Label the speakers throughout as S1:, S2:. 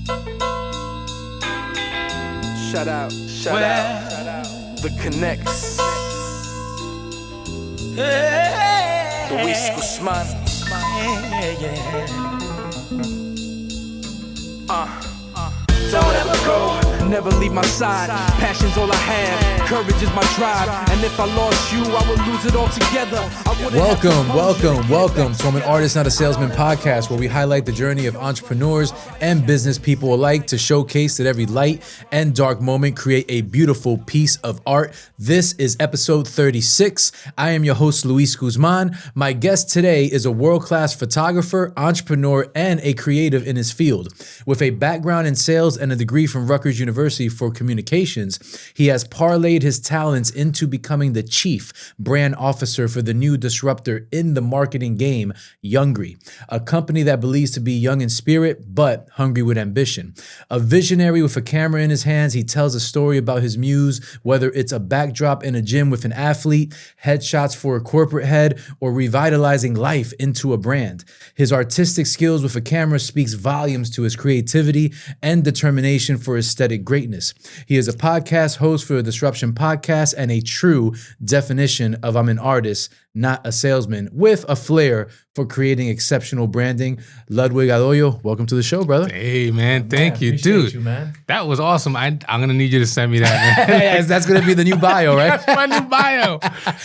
S1: Shout out, shout out, the Connects, Luis Guzman. Don't ever go, never leave my side. Passion's all I have, courage is my drive. And if I lost you, I would lose it all together.
S2: Welcome to I'm an Artist, Not a Salesman podcast, where we highlight the journey of entrepreneurs and business people alike to showcase that every light and dark moment create a beautiful piece of art. This is episode 36. I am your host, Luis Guzman. My guest today is a world-class photographer, entrepreneur, and a creative in his field. With a background in sales and a degree from Rutgers University for communications, he has parlayed his talents into becoming the chief brand officer for the new disruptor in the marketing game, Youngry, a company that believes to be young in spirit, but hungry with ambition. A visionary with a camera in his hands, he tells a story about his muse, whether it's a backdrop in a gym with an athlete, headshots for a corporate head, or revitalizing life into a brand. His artistic skills with a camera speaks volumes to his creativity and determination for aesthetic greatness. He is a podcast host for the Disruption Podcast and a true definition of I'm an artist, not a salesman, with a flair for creating exceptional branding. Ludwig Araujo, welcome to the show, brother.
S3: Hey, man. Thank you, dude.
S2: You, man.
S3: That was awesome. I'm going to need you to send me that, man.
S2: Yes, that's going to be the new bio, right?
S3: That's my new bio.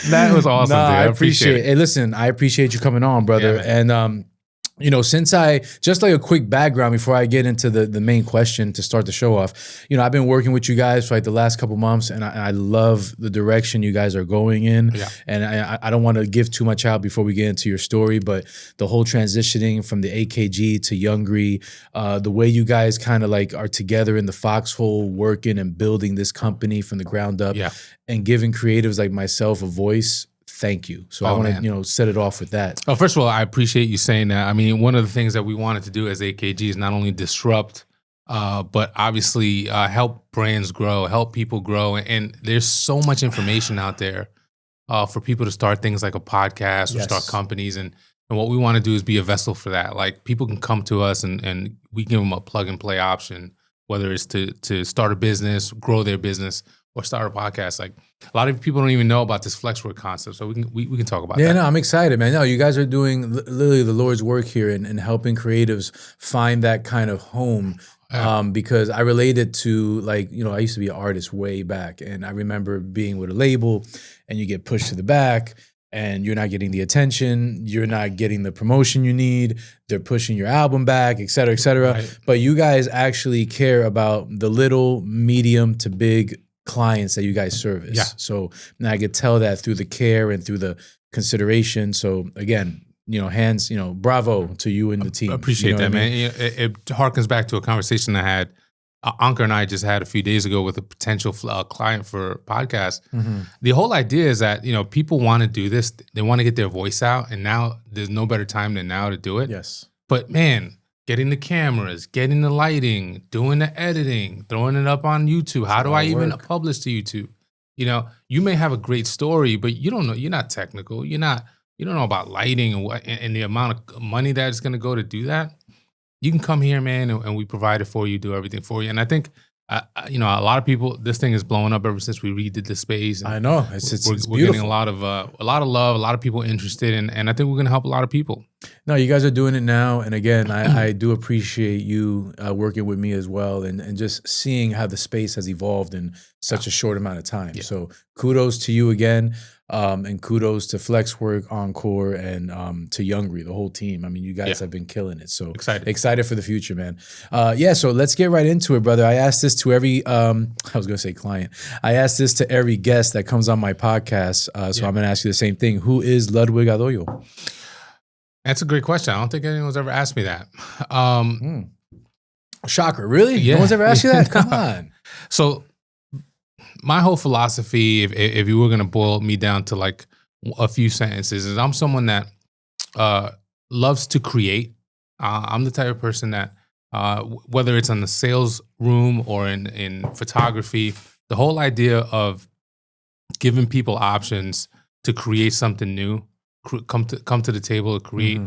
S3: That was awesome, dude.
S2: I appreciate it. Hey, listen, I appreciate you coming on, brother.
S3: Yeah,
S2: and, you know, since just like a quick background before I get into the main question to start the show off, you know, I've been working with you guys for like the last couple months, and I love the direction you guys are going in. Yeah. And I don't want to give too much out before we get into your story, but the whole transitioning from the AKG to Youngry, the way you guys kind of like are together in the foxhole working and building this company from the ground up, and giving creatives like myself a voice. Thank you. So I want to, set it off with that.
S3: Oh, first of all, I appreciate you saying that. I mean, one of the things that we wanted to do as AKG is not only disrupt, but obviously help brands grow, help people grow. And there's so much information out there for people to start things like a podcast or start companies. And what we want to do is be a vessel for that. Like, people can come to us and we give them a plug and play option, whether it's to start a business, grow their business, or start a podcast. Like, a lot of people don't even know about this flexwork concept, so we can talk about that.
S2: Yeah, no, I'm excited, man. No, you guys are doing literally the Lord's work here and helping creatives find that kind of home. Because I related to, like, I used to be an artist way back, and I remember being with a label, and you get pushed to the back, and you're not getting the attention, you're not getting the promotion you need, they're pushing your album back, et cetera, et cetera. Right. But you guys actually care about the little, medium to big clients that you guys service. Yeah. So now I could tell that through the care and through the consideration. So again, hands, bravo to you and the team.
S3: I appreciate that, man. It harkens back to a conversation I had. Ankur and I just had a few days ago with a potential client for a podcast. Mm-hmm. The whole idea is that, people want to do this. They want to get their voice out. And now there's no better time than now to do it.
S2: Yes.
S3: But man, getting the cameras, getting the lighting, doing the editing, throwing it up on YouTube. How do I even publish to YouTube? You may have a great story, but you don't know. You're not technical. You don't know about lighting and the amount of money that it's going to go to do that. You can come here, man, and we provide it for you, do everything for you. And I think, a lot of people, this thing is blowing up ever since we redid the space. And
S2: I know.
S3: We're getting a lot of love, a lot of people interested, and I think we're going to help a lot of people.
S2: No, you guys are doing it now. And again, I do appreciate you working with me as well, and just seeing how the space has evolved in such a short amount of time. Yeah. So kudos to you again. And kudos to Flexwork, Encore, and to Youngry, the whole team. I mean, you guys have been killing it. So excited for the future, man. So let's get right into it, brother. I asked this to every, I was going to say client. I asked this to every guest that comes on my podcast. So I'm going to ask you the same thing. Who is Ludwig Araujo?
S3: That's a great question. I don't think anyone's ever asked me that.
S2: Shocker, really?
S3: Yeah.
S2: No one's ever asked you that? Come on.
S3: So my whole philosophy, if you were going to boil me down to like a few sentences, is I'm someone that loves to create. I'm the type of person that, whether it's in the sales room or in photography, the whole idea of giving people options to create something new, come to the table to create,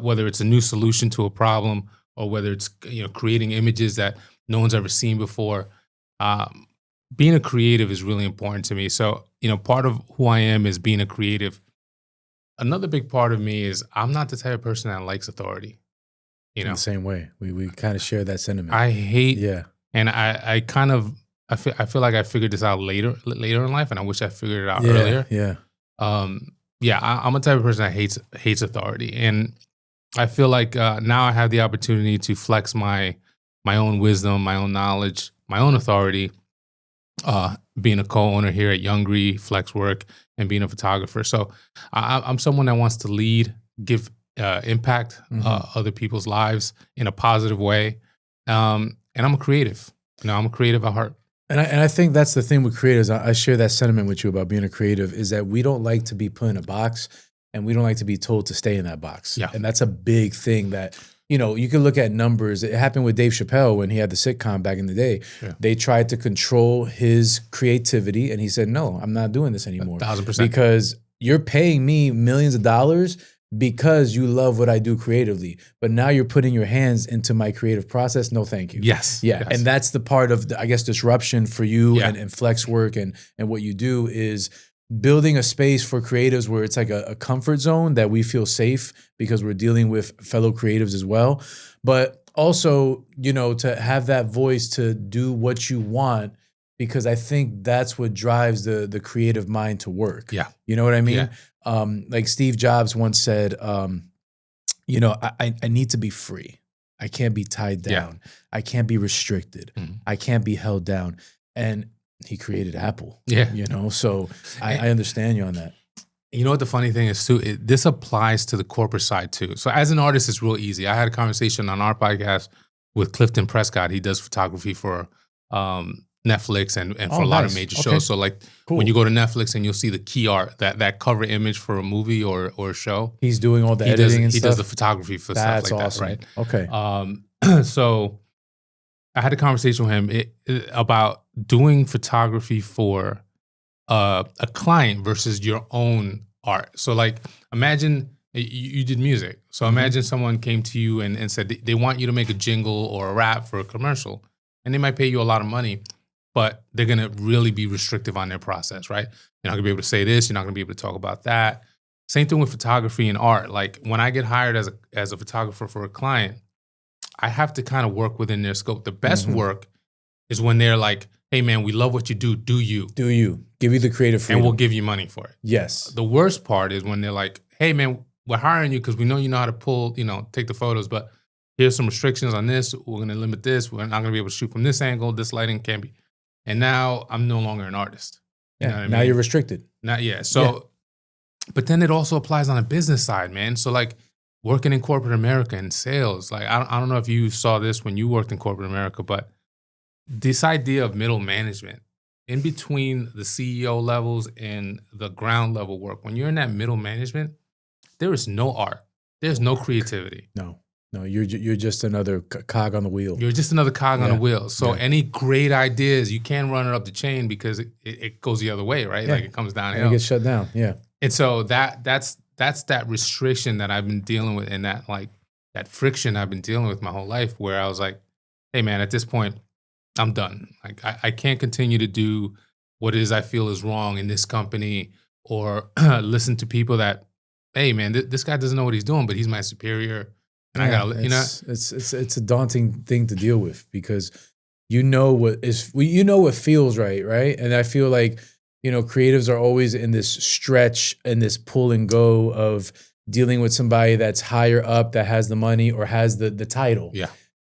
S3: whether it's a new solution to a problem or whether it's creating images that no one's ever seen before. Being a creative is really important to me. So part of who I am is being a creative. Another big part of me is I'm not the type of person that likes authority.
S2: In the same way, we kind of share that sentiment.
S3: I hate,
S2: yeah,
S3: and I feel like I figured this out later in life, and I wish I figured it out earlier.
S2: Yeah.
S3: I'm a type of person that hates authority, and I feel like now I have the opportunity to flex my own wisdom, my own knowledge, my own authority. Being a co-owner here at Youngry, Flex Work, and being a photographer. So I'm someone that wants to lead, give impact other people's lives in a positive way. And I'm a creative. I'm a creative at heart.
S2: And I think that's the thing with creatives. I share that sentiment with you about being a creative, is that we don't like to be put in a box, and we don't like to be told to stay in that box.
S3: Yeah.
S2: And that's a big thing that, you can look at numbers. It happened with Dave Chappelle when he had the sitcom back in the day. Yeah. They tried to control his creativity, and he said, no, I'm not doing this anymore.
S3: 1,000%.
S2: Because you're paying me millions of dollars because you love what I do creatively. But now you're putting your hands into my creative process. No, thank you.
S3: Yes.
S2: Yeah.
S3: Yes.
S2: And that's the part of, disruption for you
S3: Yeah.
S2: and Flex Work and what you do is building a space for creatives where it's like a comfort zone that we feel safe because we're dealing with fellow creatives as well. But also, to have that voice to do what you want, because I think that's what drives the creative mind to work.
S3: Yeah.
S2: You know what I mean?
S3: Yeah.
S2: Like Steve Jobs once said, I need to be free. I can't be tied down.
S3: Yeah.
S2: I can't be restricted.
S3: Mm-hmm.
S2: I can't be held down. And he created Apple.
S3: Yeah.
S2: So I understand you on that.
S3: You know what the funny thing is too? This applies to the corporate side too. So as an artist, it's real easy. I had a conversation on our podcast with Clifton Prescott. He does photography for Netflix and for a lot of major shows. So like when you go to Netflix and you'll see the key art, that cover image for a movie or a show.
S2: He's doing all the editing and stuff?
S3: He does the photography for stuff like
S2: awesome.
S3: That, right?
S2: Okay.
S3: So I had a conversation with him about doing photography for a client versus your own art. So like imagine you did music. So imagine someone came to you and said they want you to make a jingle or a rap for a commercial, and they might pay you a lot of money, but they're going to really be restrictive on their process, right? You're not going to be able to say this. You're not going to be able to talk about that. Same thing with photography and art. Like when I get hired as a photographer for a client, I have to kind of work within their scope. The best work is when they're like, hey man, we love what you do. Do you?
S2: Do you. Give you the creative freedom.
S3: And we'll give you money for it.
S2: Yes.
S3: The worst part is when they're like, hey man, we're hiring you because we know how to pull, take the photos, but here's some restrictions on this. We're going to limit this. We're not going to be able to shoot from this angle. This lighting can't be. And now I'm no longer an artist. You know what I mean?
S2: Now you're restricted.
S3: So, but then it also applies on a business side, man. So like working in corporate America and sales, like I don't know if you saw this when you worked in corporate America, but this idea of middle management in between the CEO levels and the ground level work, when you're in that middle management, there is no art. There's no creativity.
S2: No, you're just another cog on the wheel.
S3: You're just another cog on the wheel. So any great ideas, you can't run it up the chain because it goes the other way, right?
S2: Yeah.
S3: Like it comes down.
S2: And it gets shut down. Yeah.
S3: And so that's that restriction that I've been dealing with, and that friction I've been dealing with my whole life, where I was like, hey man, at this point, I'm done. Like I can't continue to do what it is I feel is wrong in this company, or listen to people that, hey man, this guy doesn't know what he's doing, but he's my superior. And I gotta,
S2: it's a daunting thing to deal with, because you know what feels right? And I feel like, creatives are always in this stretch and this pull and go of dealing with somebody that's higher up, that has the money or has the title.
S3: Yeah.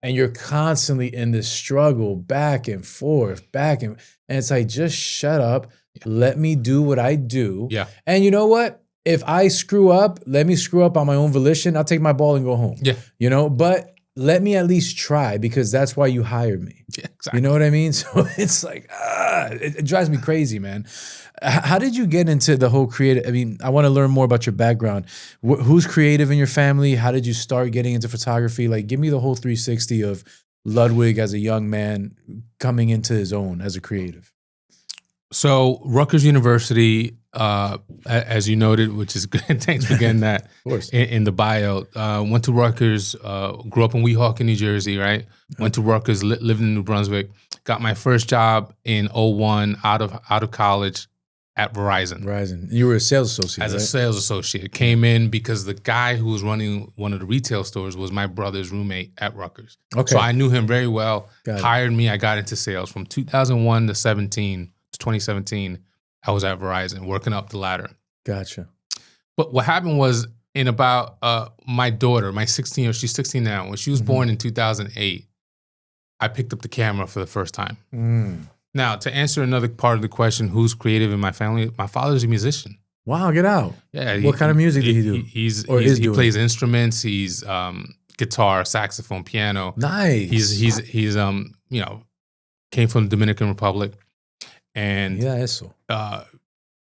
S2: And you're constantly in this struggle back and forth, and it's like, just shut up. Yeah. Let me do what I do.
S3: Yeah.
S2: And you know what? If I screw up, let me screw up on my own volition. I'll take my ball and go home.
S3: Yeah.
S2: But let me at least try, because that's why you hired me.
S3: Yeah, exactly.
S2: You know what I mean? So it's like, it drives me crazy, man. How did you get into the whole creative? I mean, I want to learn more about your background. Who's creative in your family? How did you start getting into photography? Like, give me the whole 360 of Ludwig as a young man coming into his own as a creative.
S3: So Rutgers University, as you noted, which is good. Thanks for getting that in the bio. Went to Rutgers, grew up in Weehawken, New Jersey, right? Went to Rutgers, lived in New Brunswick. Got my first job in 01 out of college at Verizon.
S2: Verizon. You were a sales associate,
S3: As
S2: right?
S3: a sales associate. Came in because the guy who was running one of the retail stores was my brother's roommate at Rutgers.
S2: Okay.
S3: So I knew him very well.
S2: Got it.
S3: Hired me. I got into sales from 2001 to 2017. I was at Verizon working up the ladder.
S2: Gotcha.
S3: But what happened was in about my daughter, my 16-year-old, she's 16 now. When she was born in 2008, I picked up the camera for the first time. Now, to answer another part of the question, who's creative in my family? My father's a musician.
S2: Wow, get out.
S3: Yeah.
S2: What kind of music did he do?
S3: He plays instruments. He's guitar, saxophone, piano.
S2: Nice.
S3: He's came from the Dominican Republic, and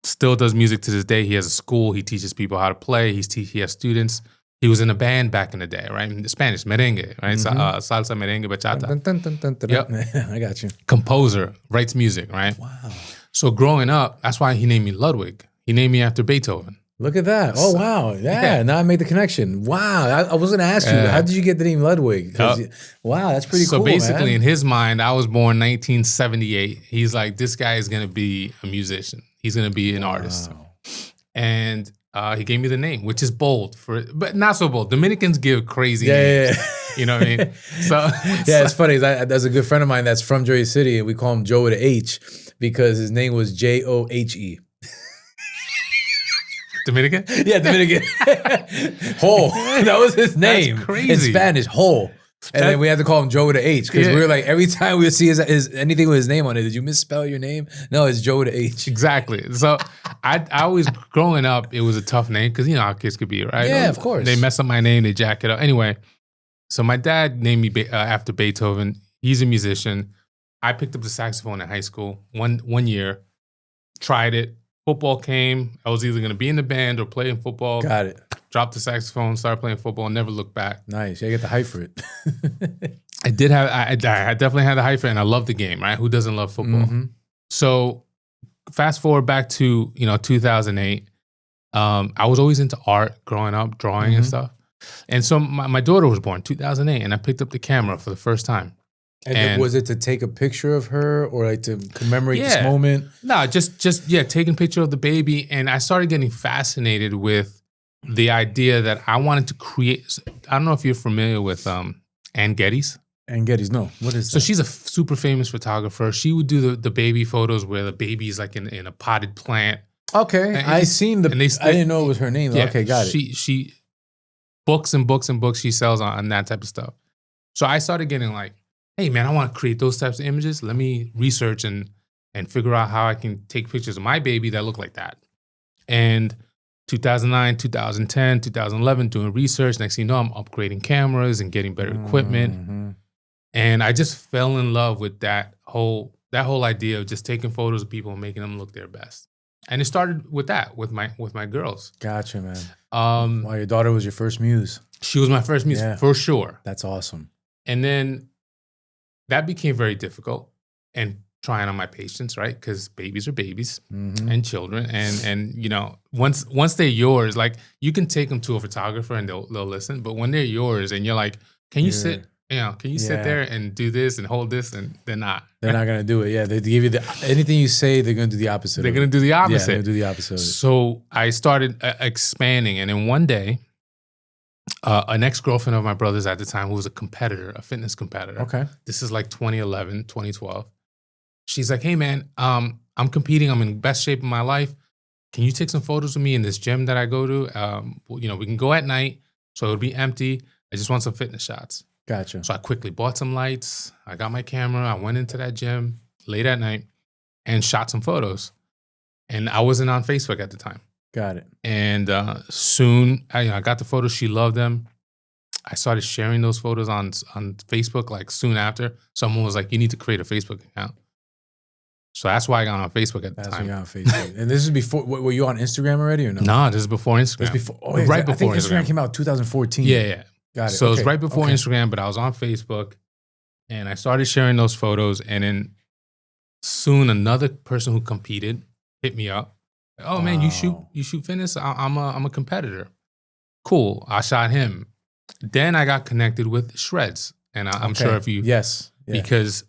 S3: still does music to this day. He has a school. He teaches people how to play. He has students. He was in a band back in the day, right? In Spanish, merengue, right? Salsa, merengue, bachata.
S2: Yep. I got you.
S3: Composer, writes music, right?
S2: Wow.
S3: So growing up, that's why he named me Ludwig. He named me after Beethoven.
S2: Look at that. Oh, wow. Yeah, now I made the connection. Wow. I was going to ask you, how did you get the name Ludwig? Wow, that's pretty cool,
S3: So basically,
S2: man.
S3: in his mind, I was born 1978. He's like, this guy is going to be a musician. He's going to be an artist. And he gave me the name, which is bold, but not so bold. Dominicans give crazy names. Yeah. You know what I mean?
S2: It's funny. There's a good friend of mine that's from Jersey City, and we call him Joe with an H because his name was Johe.
S3: Dominican?
S2: Yeah, Dominican. Hole. That was his name.
S3: That's crazy.
S2: In Spanish, Hole. And then we had to call him Joe with an H because we were like, every time we would see his anything with his name on it, did you misspell your name? No, it's Joe with an H.
S3: Exactly. So I always, growing up, it was a tough name because you know how kids could be, right?
S2: Yeah, of course.
S3: They mess up my name, they jack it up. Anyway, so my dad named me after Beethoven. He's a musician. I picked up the saxophone in high school one year, tried it. Football came. I was either going to be in the band or play in football.
S2: Got it.
S3: Dropped the saxophone, started playing football, and never looked back.
S2: Nice. Yeah, you get the hype for it.
S3: I definitely had the hype for it, and I love the game, right? Who doesn't love football? So fast forward back to 2008. I was always into art growing up, drawing and stuff. And so my daughter was born 2008, and I picked up the camera for the first time.
S2: And was it to take a picture of her or like to commemorate this moment? No,
S3: just taking a picture of the baby. And I started getting fascinated with the idea that I wanted to create. I don't know if you're familiar with Ann Geddes.
S2: Ann Geddes, no. What is that?
S3: So she's a super famous photographer. She would do the baby photos where the baby's like in a potted plant.
S2: Okay, I seen I didn't know it was her name. Yeah, okay, got it.
S3: She books and books and books she sells on that type of stuff. So I started getting like, hey man, I want to create those types of images. Let me research and figure out how I can take pictures of my baby that look like that. And 2009, 2010, 2011, doing research. Next thing you know, I'm upgrading cameras and getting better equipment. And I just fell in love with that whole idea of just taking photos of people and making them look their best. And it started with that, with my girls.
S2: Gotcha, man. Wow, your daughter was your first muse.
S3: She was my first muse, for sure.
S2: That's awesome.
S3: And then that became very difficult and trying on my patience, right? Because babies are babies and children. And once they're yours, like you can take them to a photographer and they'll listen. But when they're yours and you're like, can you sit there and do this and hold this? And they're not.
S2: They're not going to do it. Yeah, they give you anything you say, they're going to do the opposite.
S3: They're going to do the opposite.
S2: Yeah, they're going to do the opposite.
S3: So I started expanding. And then one day, an ex-girlfriend of my brother's at the time who was a fitness competitor.
S2: Okay.
S3: This is like 2011, 2012. She's like, hey man, I'm competing. I'm in best shape of my life. Can you take some photos of me in this gym that I go to? We can go at night, so it would be empty. I just want some fitness shots.
S2: Gotcha.
S3: So I quickly bought some lights. I got my camera. I went into that gym late at night and shot some photos. And I wasn't on Facebook at the time.
S2: Got it.
S3: And soon, I got the photos. She loved them. I started sharing those photos on Facebook like soon after. Someone was like, you need to create a Facebook account. So that's why I got on Facebook at the time.
S2: That's why you got on Facebook. And this is before, were you on Instagram already or no?
S3: No, this is before Instagram.
S2: This before,
S3: right before
S2: I think Instagram came out 2014.
S3: Yeah.
S2: Got it.
S3: So it was right before Instagram, but I was on Facebook and I started sharing those photos. And then Soon, another person who competed hit me up. Oh man, you
S2: Wow.
S3: shoot fitness? I'm a competitor. Cool. I shot him. Then I got connected with Shreds, and I'm
S2: Okay.
S3: sure if you
S2: Yes. Yeah.
S3: because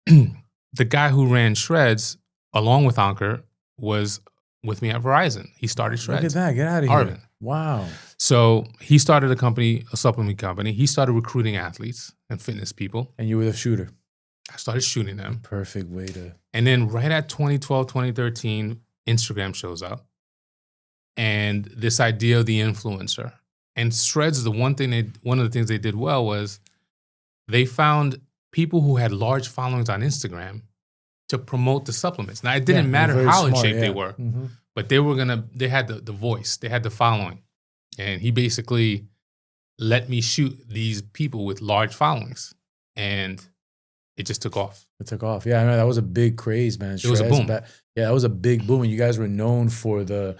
S3: the guy who ran Shreds along with Ankur was with me at Verizon. He started Shreds.
S2: Look at that. Get out of
S3: Arvin.
S2: here. Wow.
S3: So he started a company, a supplement company. He started recruiting athletes and fitness people.
S2: And you were the shooter.
S3: I started shooting them.
S2: Perfect way to.
S3: And then right at 2012, 2013, Instagram shows up. And this idea of the influencer. And Shreds, one of the things they did well was they found people who had large followings on Instagram to promote the supplements. Now, it didn't matter how in shape they were, but they had the voice, they had the following. And he basically let me shoot these people with large followings. And it just took off.
S2: It took off. Yeah, I know that was a big craze, man.
S3: It was a boom.
S2: Yeah, that was a big boom. And you guys were known for the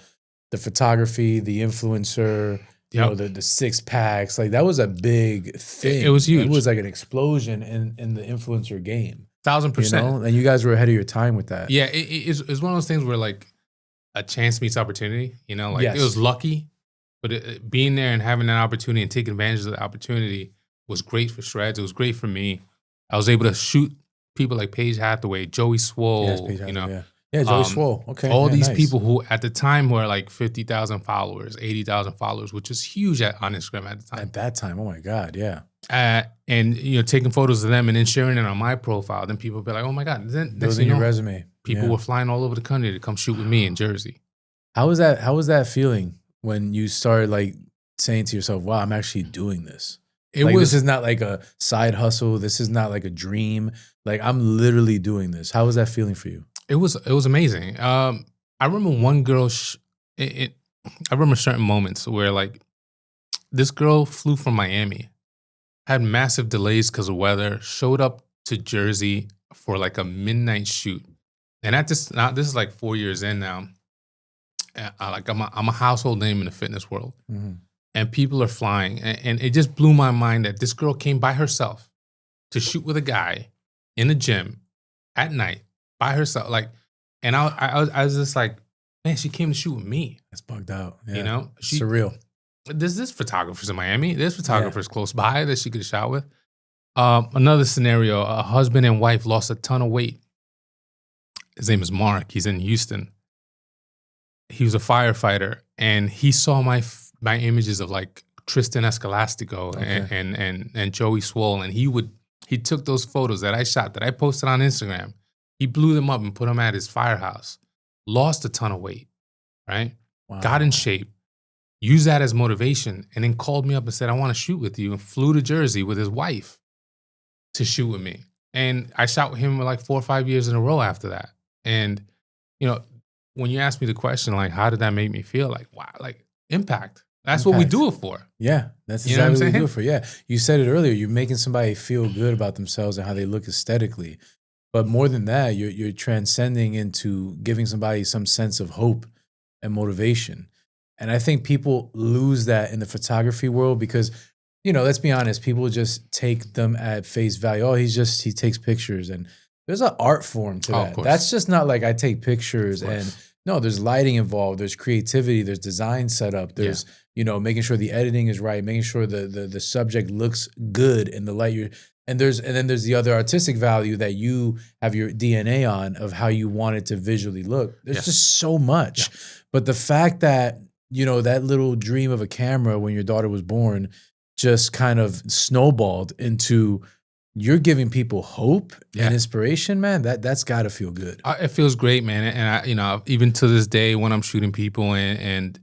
S2: photography, the influencer, you know, the six packs. Like that was a big thing.
S3: It was huge.
S2: It was like an explosion in the influencer game.
S3: 1,000%.
S2: You know? And you guys were ahead of your time with that.
S3: Yeah, it's one of those things where like a chance meets opportunity. You know, like it was lucky, but being there and having that opportunity and taking advantage of the opportunity was great for Shreds. It was great for me. I was able to shoot people like Paige Hathaway, Joey Swole,
S2: Paige Hathaway,
S3: you know.
S2: Yeah, Joey Swole. Okay.
S3: All these people who at the time were like 50,000 followers, 80,000 followers, which was huge on Instagram at the time.
S2: At that time, oh my God, yeah.
S3: And you know, taking photos of them and then sharing it on my profile, then people would be like, "Oh my God!" Then next thing you know,
S2: your resume.
S3: People were flying all over the country to come shoot with me in Jersey.
S2: How was that feeling when you started like saying to yourself, "Wow, I'm actually doing this"? This is not like a side hustle. This is not like a dream. Like I'm literally doing this. How was that feeling for you?
S3: It was amazing. I remember one girl. I remember certain moments where like this girl flew from Miami, had massive delays because of weather, showed up to Jersey for like a midnight shoot, and this is like 4 years in now. I'm a household name in the fitness world, and people are flying, and it just blew my mind that this girl came by herself to shoot with a guy in the gym at night. By herself, like, and I was just like, man, she came to shoot with me.
S2: That's bugged out. Yeah.
S3: You know,
S2: Surreal.
S3: There's photographers in Miami. There's photographers close by that she could have shot with. Another scenario: a husband and wife lost a ton of weight. His name is Mark. He's in Houston. He was a firefighter, and he saw my images of like Tristan Escalastico and Joey Swole, and he took those photos that I shot that I posted on Instagram. He blew them up and put them at his firehouse. Lost a ton of weight, right?
S2: Wow.
S3: Got in shape. Used that as motivation and then called me up and said, I want to shoot with you, and flew to Jersey with his wife to shoot with me. And I shot with him for like 4 or 5 years in a row after that. And, you know, when you ask me the question, like, how did that make me feel? Like, wow, like impact. That's what we do it for.
S2: Yeah, that's exactly what we do it for. Yeah, you said it earlier. You're making somebody feel good about themselves and how they look aesthetically. But more than that, you're transcending into giving somebody some sense of hope and motivation. And I think people lose that in the photography world because, you know, let's be honest, people just take them at face value. Oh, he takes pictures. And there's an art form to that. That's just not like I take pictures and no, there's lighting involved. There's creativity. There's design set up. There's, you know, making sure the editing is right, making sure the subject looks good in the light. And then there's the other artistic value that you have your DNA on of how you want it to visually look. There's just so much. Yeah. But the fact that, you know, that little dream of a camera when your daughter was born just kind of snowballed into you're giving people hope and inspiration, man, that's got to feel good.
S3: It feels great, man. And I, you know, even to this day when I'm shooting people and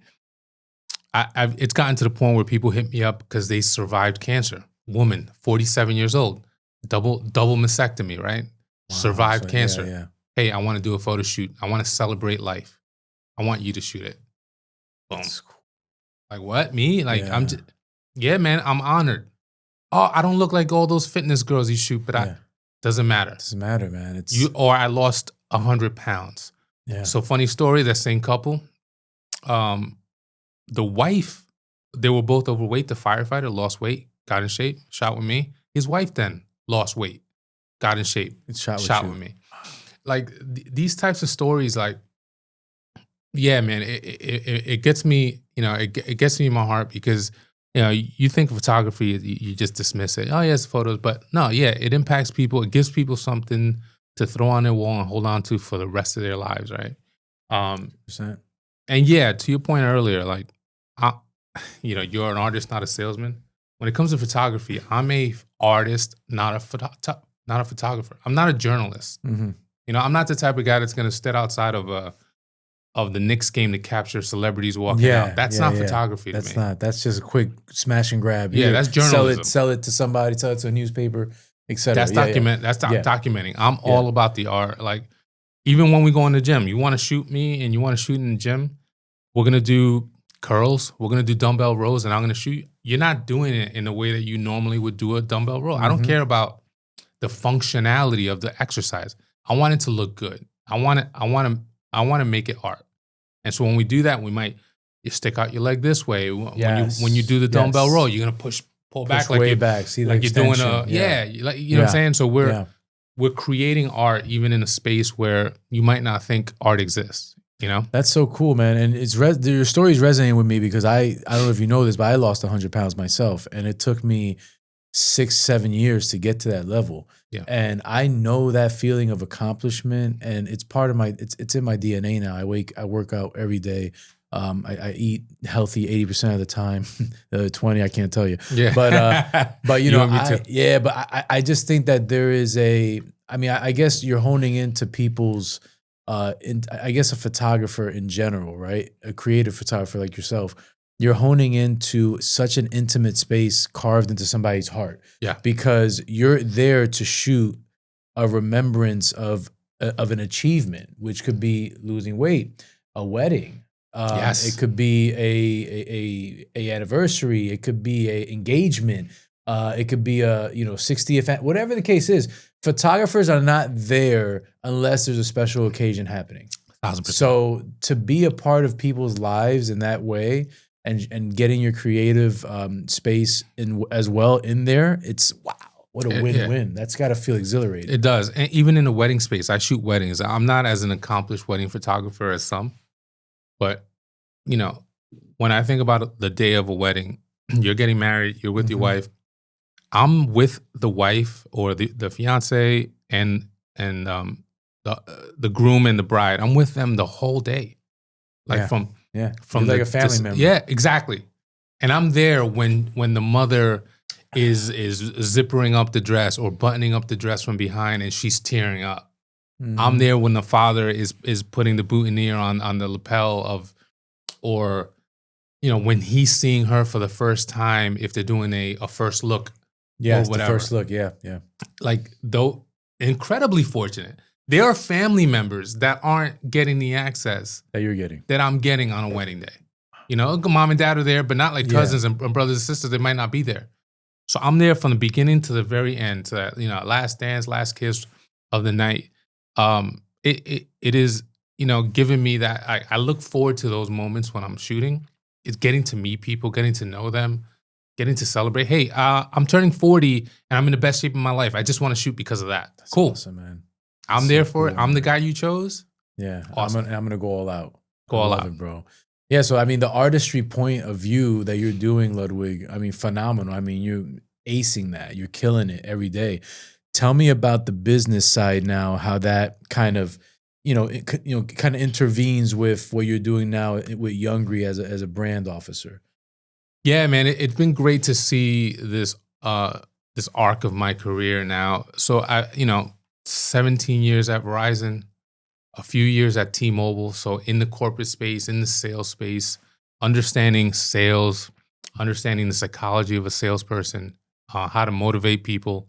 S3: it's gotten to the point where people hit me up because they survived cancer. Woman, 47 years old, double mastectomy, right? Wow, survived cancer. Yeah. Hey, I want to do a photo shoot. I want to celebrate life. I want you to shoot it. Boom. Cool. Like what? Me? Like I'm just, man, I'm honored. Oh, I don't look like all those fitness girls you shoot, but doesn't matter.
S2: Doesn't matter, man.
S3: Or I lost 100 pounds. Yeah. So funny story, that same couple, the wife, they were both overweight. The firefighter lost weight, got in shape, shot with me. His wife then lost weight, got in shape, shot with me. like these types of stories, like, yeah, man, it gets me, it gets me in my heart because, you think of photography, you just dismiss it. Oh, yeah, it's photos. But no, yeah, it impacts people. It gives people something to throw on their wall and hold on to for the rest of their lives, right?
S2: Percent.
S3: And yeah, to your point earlier, like, I, you're an artist, not a salesman. When it comes to photography, I'm a artist, not a photographer. I'm not a journalist.
S2: Mm-hmm.
S3: I'm not the type of guy that's going to sit outside of the Knicks game to capture celebrities walking out. That's not photography to me.
S2: That's not. That's just a quick smash and grab.
S3: Yeah, that's journalism.
S2: Sell it to somebody. Sell it to a newspaper, etc.
S3: That's documenting. I'm all about the art. Like, even when we go in the gym, you want to shoot me and you want to shoot in the gym, we're going to do curls. We're going to do dumbbell rows and I'm going to shoot. You're not doing it in the way that you normally would do a dumbbell row. I don't care about the functionality of the exercise. I want it to look good. I want to make it art. And so when we do that, you stick out your leg this way. When you do the dumbbell row, you're going to pull back like
S2: way back. See,
S3: like you're doing you know what I'm saying? So we're creating art even in a space where you might not think art exists.
S2: That's so cool, man. And your story's resonating with me because I don't know if you know this, but I lost 100 pounds myself, and it took me 6-7 years to get to that level.
S3: Yeah.
S2: And I know that feeling of accomplishment, and it's part of it's in my DNA now. I work out every day. I eat healthy 80% of the time. The other 20, I can't tell you.
S3: Yeah.
S2: But
S3: me too.
S2: I just think that there is I guess you're honing into people's I guess a photographer in general, right? A creative photographer like yourself, you're honing into such an intimate space carved into somebody's heart.
S3: Yeah.
S2: Because you're there to shoot a remembrance of an achievement, which could be losing weight, a wedding.
S3: Yes.
S2: It could be a anniversary. It could be a engagement. It could be a 60th, whatever the case is. Photographers are not there unless there's a special occasion happening.
S3: 1,000%.
S2: So to be a part of people's lives in that way and getting your creative space as well in there, it's wow, what a win-win.
S3: Yeah.
S2: That's got to feel exhilarating.
S3: It does. And even in the wedding space, I shoot weddings. I'm not as an accomplished wedding photographer as some, but when I think about the day of a wedding, you're getting married, you're with your wife. I'm with the wife or the fiance and the groom and the bride. I'm with them the whole day, from
S2: you're like a family member.
S3: Yeah, exactly. And I'm there when the mother is zippering up the dress or buttoning up the dress from behind and she's tearing up. Mm-hmm. I'm there when the father is putting the boutonniere on the lapel of, or when he's seeing her for the first time, if they're doing a first look.
S2: Yeah, it's the first look. Yeah.
S3: Like, though, incredibly fortunate. There are family members that aren't getting the access
S2: that you're getting, that
S3: I'm getting on a wedding day. Mom and dad are there, but not like cousins and brothers and sisters. They might not be there. So I'm there from the beginning to the very end, to that, last dance, last kiss of the night. It is, giving me that. I look forward to those moments when I'm shooting. It's getting to meet people, getting to know them. Getting to celebrate. Hey, I'm turning 40 and I'm in the best shape of my life. I just want to shoot because of that.
S2: That's
S3: cool.
S2: Awesome, man.
S3: I'm there for it. I'm the guy you chose.
S2: Yeah.
S3: Awesome.
S2: I'm gonna go all out.
S3: Go all out,
S2: bro. Yeah. So the artistry point of view that you're doing, Ludwig, phenomenal. You're acing that. You're killing it every day. Tell me about the business side now. How that kind of kind of intervenes with what you're doing now with Youngry as a brand officer.
S3: Yeah, man, it's been great to see this arc of my career now. So 17 years at Verizon, a few years at T-Mobile. So in the corporate space, in the sales space, understanding sales, understanding the psychology of a salesperson, how to motivate people,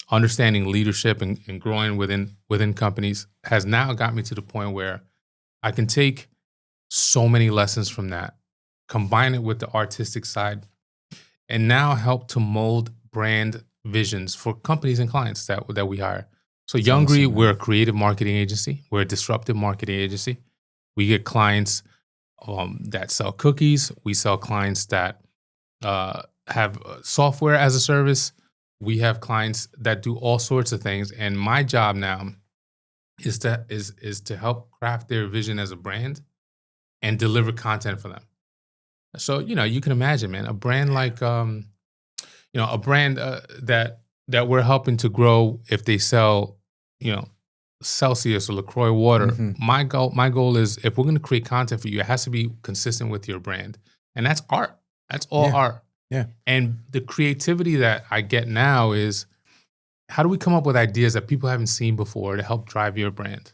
S3: understanding leadership and growing within companies has now got me to the point where I can take so many lessons from that, combine it with the artistic side, and now help to mold brand visions for companies and clients that we hire. So Youngry, awesome, we're a creative marketing agency. We're a disruptive marketing agency. We get clients that sell cookies. We sell clients that have software as a service. We have clients that do all sorts of things. And my job now is to help craft their vision as a brand and deliver content for them. So, you can imagine, man, a brand like a brand that we're helping to grow if they sell, Celsius or LaCroix water. My goal is, if we're going to create content for you, it has to be consistent with your brand. And that's art. That's all art.
S2: Yeah.
S3: And the creativity that I get now is, how do we come up with ideas that people haven't seen before to help drive your brand?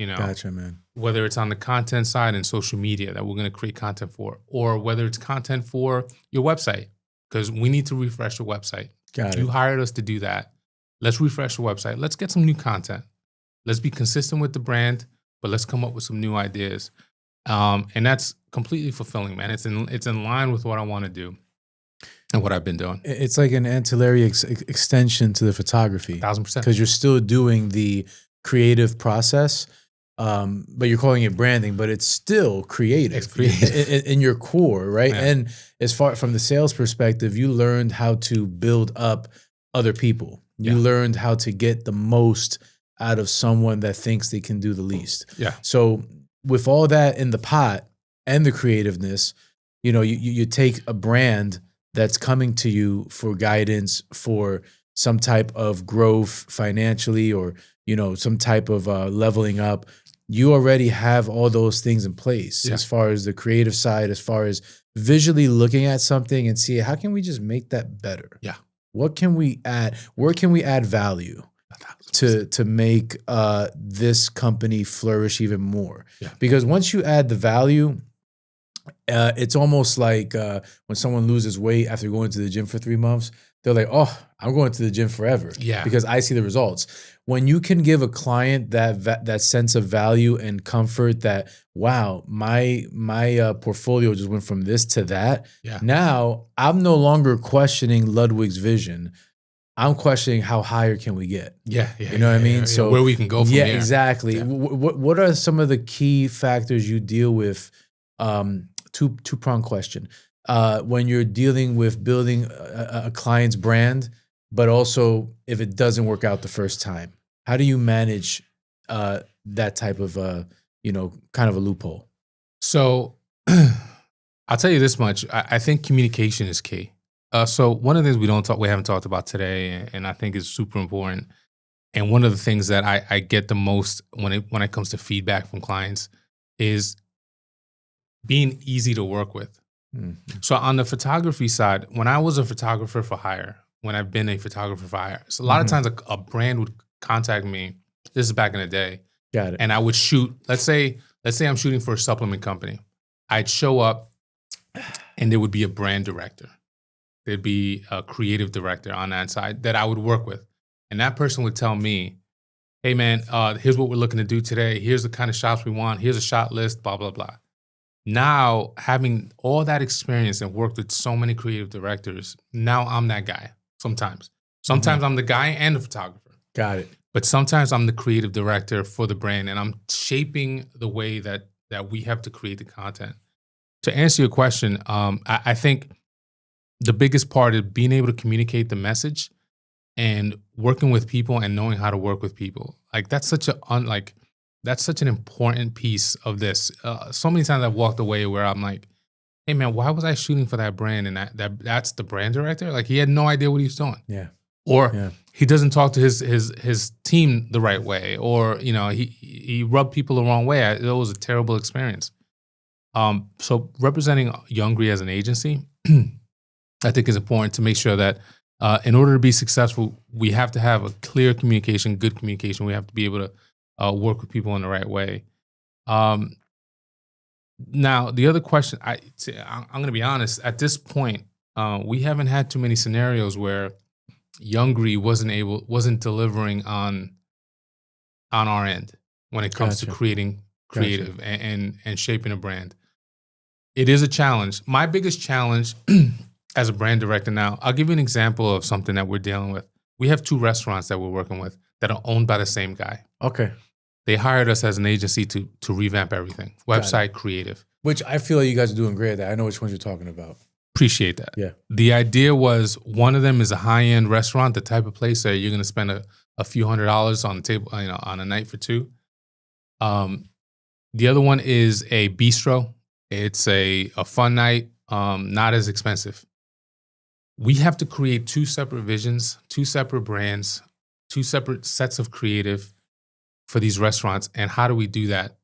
S2: Gotcha, man.
S3: Whether it's on the content side and social media that we're going to create content for, or whether it's content for your website, because we need to refresh the website. You hired us to do that. Let's refresh the website. Let's get some new content. Let's be consistent with the brand, but let's come up with some new ideas. And that's completely fulfilling, man. It's in line with what I want to do and what I've been doing.
S2: It's like an ancillary extension to the photography.
S3: 1,000%.
S2: Because you're still doing the creative process, but you're calling it branding, but it's still creative.
S3: It's creative.
S2: In your core, right?
S3: Yeah.
S2: And as far from the sales perspective, you learned how to build up other people. You learned how to get the most out of someone that thinks they can do the least.
S3: Yeah.
S2: So with all that in the pot and the creativeness, you take a brand that's coming to you for guidance, for some type of growth financially, or some type of leveling up. You already have all those things in place as far as the creative side, as far as visually looking at something and see, how can we just make that better?
S3: Yeah.
S2: What can we add? Where can we add value to make this company flourish even more?
S3: Yeah.
S2: Because once you add the value, it's almost like when someone loses weight after going to the gym for 3 months, they're like, oh, I'm going to the gym forever because I see the results. When you can give a client that sense of value and comfort that, wow, my portfolio just went from this to that.
S3: Yeah.
S2: Now I'm no longer questioning Ludwig's vision. I'm questioning how higher can we get?
S3: Yeah.
S2: You know what I mean? So
S3: where we can go from here.
S2: Exactly.
S3: Yeah.
S2: What are some of the key factors you deal with? Two-pronged question. When you're dealing with building a client's brand, but also if it doesn't work out the first time, how do you manage that type of kind of a loophole?
S3: So I'll tell you this much. I think communication is key. So one of the things we haven't talked about today, and I think is super important, and one of the things that I get the most when it comes to feedback from clients is being easy to work with.
S2: Mm-hmm.
S3: So on the photography side, when I was a photographer for hire, when I've been a photographer for hire, so a lot of times a brand would contact me. This is back in the day.
S2: Got it.
S3: And I would shoot, let's say I'm shooting for a supplement company. I'd show up and there would be a brand director. There'd be a creative director on that side that I would work with. And that person would tell me, hey man, here's what we're looking to do today. Here's the kind of shots we want. Here's a shot list, blah, blah, blah. Now, having all that experience and worked with so many creative directors, now I'm that guy sometimes. Sometimes I'm the guy and the photographer.
S2: Got it.
S3: But sometimes I'm the creative director for the brand, and I'm shaping the way that we have to create the content. To answer your question, I think the biggest part is being able to communicate the message and working with people and knowing how to work with people. Like that's such an important piece of this. So many times I've walked away where I'm like, hey man, why was I shooting for that brand? And that's the brand director? Like he had no idea what he was doing.
S2: Yeah.
S3: Or he doesn't talk to his team the right way. Or, he rubbed people the wrong way. It was a terrible experience. So representing Youngry as an agency, I think is important to make sure that in order to be successful, we have to have a clear communication, good communication. We have to be able to work with people in the right way. Now, the other question, I'm going to be honest, at this point, we haven't had too many scenarios where Youngry wasn't delivering on our end when it comes to creating creative and shaping a brand. It is a challenge. My biggest challenge as a brand director now, I'll give you an example of something that we're dealing with. We have 2 restaurants that we're working with that are owned by the same guy.
S2: Okay.
S3: They hired us as an agency to revamp everything. Website, creative.
S2: Which I feel like you guys are doing great at that. I know which ones you're talking about.
S3: Appreciate that.
S2: Yeah.
S3: The idea was one of them is a high-end restaurant, the type of place that you're going to spend a few $100s on the table, on a night for 2. The other one is a bistro. It's a fun night, not as expensive. We have to create two separate visions, two separate brands, two separate sets of creative for these restaurants. And how do we do that?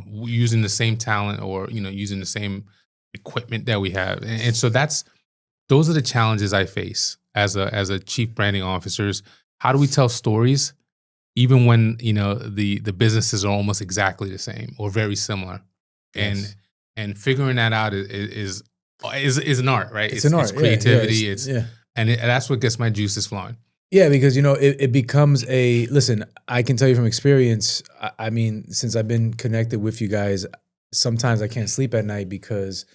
S3: Using the same talent or, using the same equipment that we have. And so those are the challenges I face as a chief branding officers. How do we tell stories even when, the businesses are almost exactly the same or very similar?
S2: Yes.
S3: And figuring that out is an art, right?
S2: It's an art.
S3: It's creativity.
S2: Yeah.
S3: And that's what gets my juices flowing.
S2: Yeah, because it becomes listen, I can tell you from experience, I mean, since I've been connected with you guys, sometimes I can't sleep at night because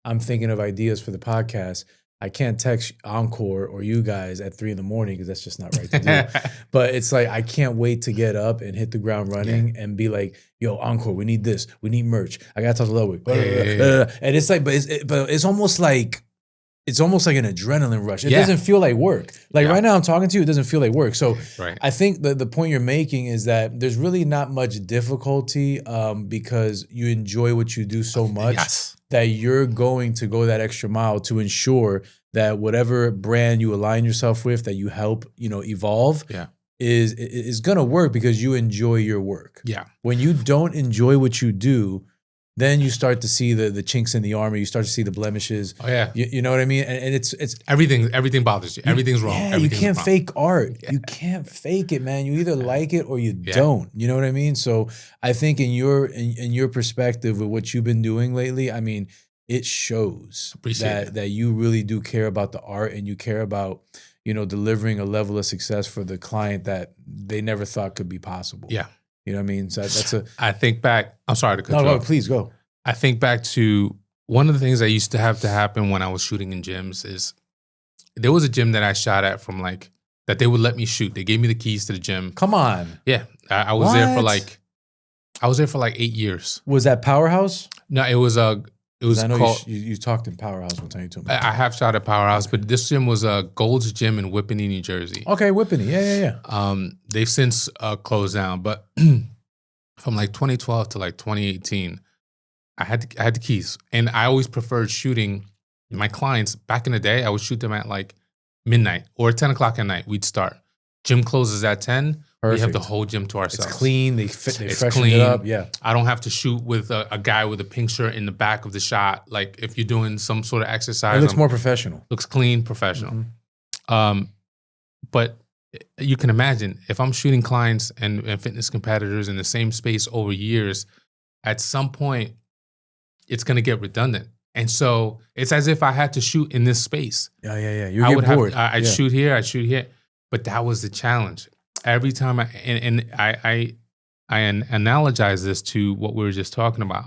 S2: I'm thinking of ideas for the podcast. I can't text Encore or you guys at 3 a.m. because that's just not right to do. But it's like I can't wait to get up and hit the ground running and be like, "Yo, Encore, we need this. We need merch. I gotta talk to Ludwig." And it's like, but it's almost like an adrenaline rush. It doesn't feel like work. Like right now, I'm talking to you. It doesn't feel like work. So I think the point you're making is that there's really not much difficulty because you enjoy what you do so much.
S3: Yes.
S2: That you're going to go that extra mile to ensure that whatever brand you align yourself with, that you help, evolve, is going to work because you enjoy your work.
S3: Yeah.
S2: When you don't enjoy what you do, then you start to see the chinks in the armor. You start to see the blemishes.
S3: Oh yeah.
S2: You know what I mean? And it's
S3: everything bothers you. Everything's wrong.
S2: Yeah,
S3: Everything's
S2: you can't
S3: wrong.
S2: fake art. You can't fake it, man. You either like it or you don't. You know what I mean? So I think in your perspective with what you've been doing lately, I mean, it shows that you really do care about the art and you care about, delivering a level of success for the client that they never thought could be possible.
S3: Yeah.
S2: You know what I mean? So
S3: I think back. I'm sorry to cut you off.
S2: No, please go.
S3: I think back to one of the things that used to have to happen when I was shooting in gyms is there was a gym that I shot at that they would let me shoot. They gave me the keys to the gym.
S2: Come on.
S3: Yeah. I was there for like 8 years.
S2: Was that Powerhouse?
S3: No, it was
S2: I know
S3: called,
S2: you talked in Powerhouse one time you told me.
S3: I have shot at Powerhouse, but this gym was Gold's Gym in Whippany, New Jersey.
S2: Okay, Whippany. Yeah.
S3: They've since closed down, but from like 2012 to like 2018, I had the keys, and I always preferred shooting my clients. Back in the day, I would shoot them at like midnight or 10 o'clock at night. We'd start. Gym closes at 10.
S2: Perfect.
S3: We have the whole gym to ourselves.
S2: It's clean. They freshen it up. Yeah.
S3: I don't have to shoot with a guy with a pink shirt in the back of the shot. Like if you're doing some sort of exercise,
S2: it looks more professional.
S3: Looks clean, professional. Mm-hmm. But you can imagine if I'm shooting clients and fitness competitors in the same space over years, at some point, it's going to get redundant. And so it's as if I had to shoot in this space.
S2: Yeah. You get bored.
S3: I'd shoot here, I'd shoot here. But that was the challenge. Every time I analogize this to what we were just talking about.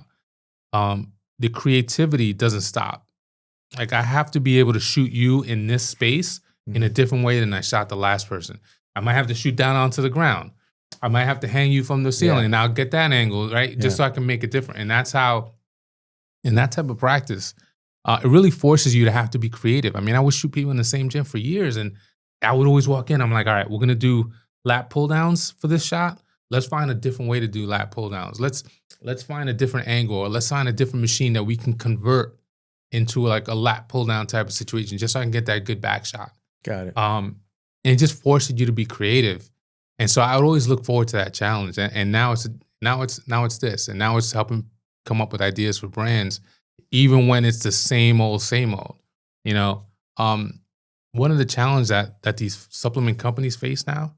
S3: The creativity doesn't stop. Like I have to be able to shoot you in this space in a different way than I shot the last person. I might have to shoot down onto the ground. I might have to hang you from the ceiling and I'll get that angle, right? Just so I can make it different. And that's how, in that type of practice, it really forces you to have to be creative. I mean, I would shoot people in the same gym for years and I would always walk in. I'm like, all right, we're going to do lat pull downs for this shot. Let's find a different way to do lat pull downs. Let's find a different angle or let's find a different machine that we can convert into like a lat pull down type of situation just so I can get that good back shot.
S2: Got it.
S3: And it just forces you to be creative. And so I would always look forward to that challenge. And now it's this. And now it's helping come up with ideas for brands, even when it's the same old. One of the challenges that these supplement companies face now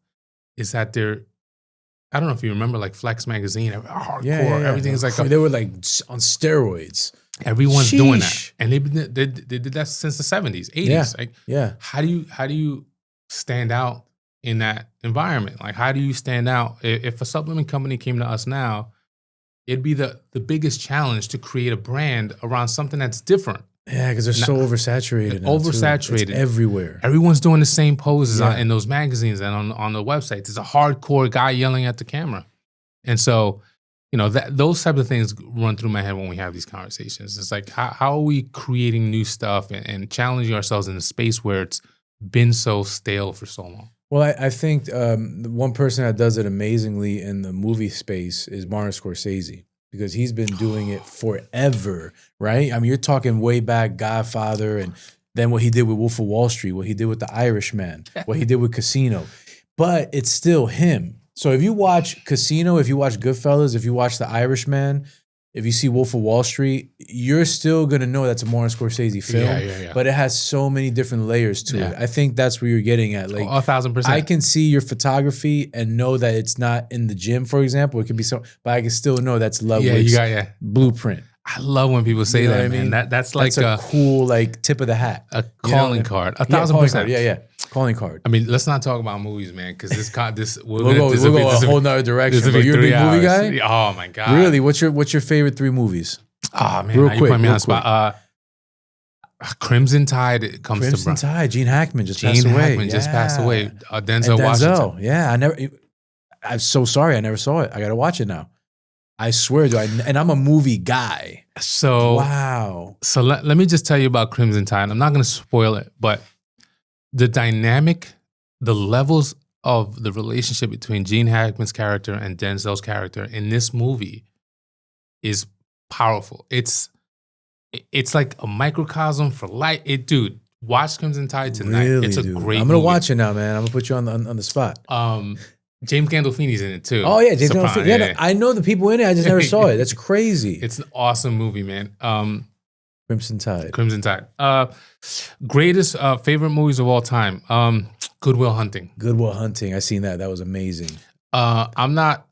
S3: is that I don't know if you remember like Flex Magazine, hardcore, everything's like
S2: they were like on steroids.
S3: Everyone's doing that. And they did that since the 70s, 80s.
S2: Yeah.
S3: How do you stand out in that environment? Like how do you stand out? If a supplement company came to us now, it'd be the biggest challenge to create a brand around something that's different.
S2: Yeah, because they're so oversaturated.
S3: Oversaturated.
S2: It's everywhere.
S3: Everyone's doing the same poses in those magazines and on the website. There's a hardcore guy yelling at the camera. And so, those types of things run through my head when we have these conversations. It's like, how are we creating new stuff and challenging ourselves in a space where it's been so stale for so long?
S2: Well, I think the one person that does it amazingly in the movie space is Martin Scorsese because he's been doing it forever, right? I mean, you're talking way back, Godfather, and then what he did with Wolf of Wall Street, what he did with The Irishman, what he did with Casino. But it's still him. So if you watch Casino, if you watch Goodfellas, if you watch The Irishman, if you see Wolf of Wall Street, you're still going to know that's a Martin Scorsese film.
S3: Yeah.
S2: But it has so many different layers to it. I think that's where you're getting at. Like
S3: 1,000%.
S2: I can see your photography and know that it's not in the gym, for example. It could be so, but I can still know that's Ludwig's blueprint.
S3: I love when people say that, man. That's like
S2: a cool like tip of the hat.
S3: A calling card. 1,000%.
S2: Yeah. Calling card.
S3: I mean, let's not talk about movies, man, because we'll
S2: go a whole nother direction. But you're a big movie guy?
S3: Oh my God.
S2: Really? What's your favorite 3 movies?
S3: Oh man,
S2: real quick,
S3: you put me on the spot. Crimson Tide comes to
S2: Crimson Tide. Gene Hackman just passed away.
S3: Denzel Washington.
S2: Yeah, I'm so sorry. I never saw it. I got to watch it now. I swear to you. And I'm a movie guy.
S3: So
S2: wow.
S3: So let me just tell you about Crimson Tide. I'm not going to spoil it, but the dynamic, the levels of the relationship between Gene Hackman's character and Denzel's character in this movie is powerful. It's like a microcosm for life. Dude, watch Crimson Tide tonight.
S2: Really,
S3: it's a
S2: dude.
S3: great
S2: I'm gonna
S3: movie.
S2: watch it now, man. I'm gonna put you on the spot.
S3: James Gandolfini's in it too.
S2: Oh yeah, James Gandolfini. Yeah, no, I know the people in it. I just never saw it. That's crazy.
S3: It's an awesome movie, man.
S2: Crimson Tide.
S3: Crimson Tide. Greatest favorite movies of all time. Good Will Hunting.
S2: Good Will Hunting. I seen that. That was amazing.
S3: I'm not.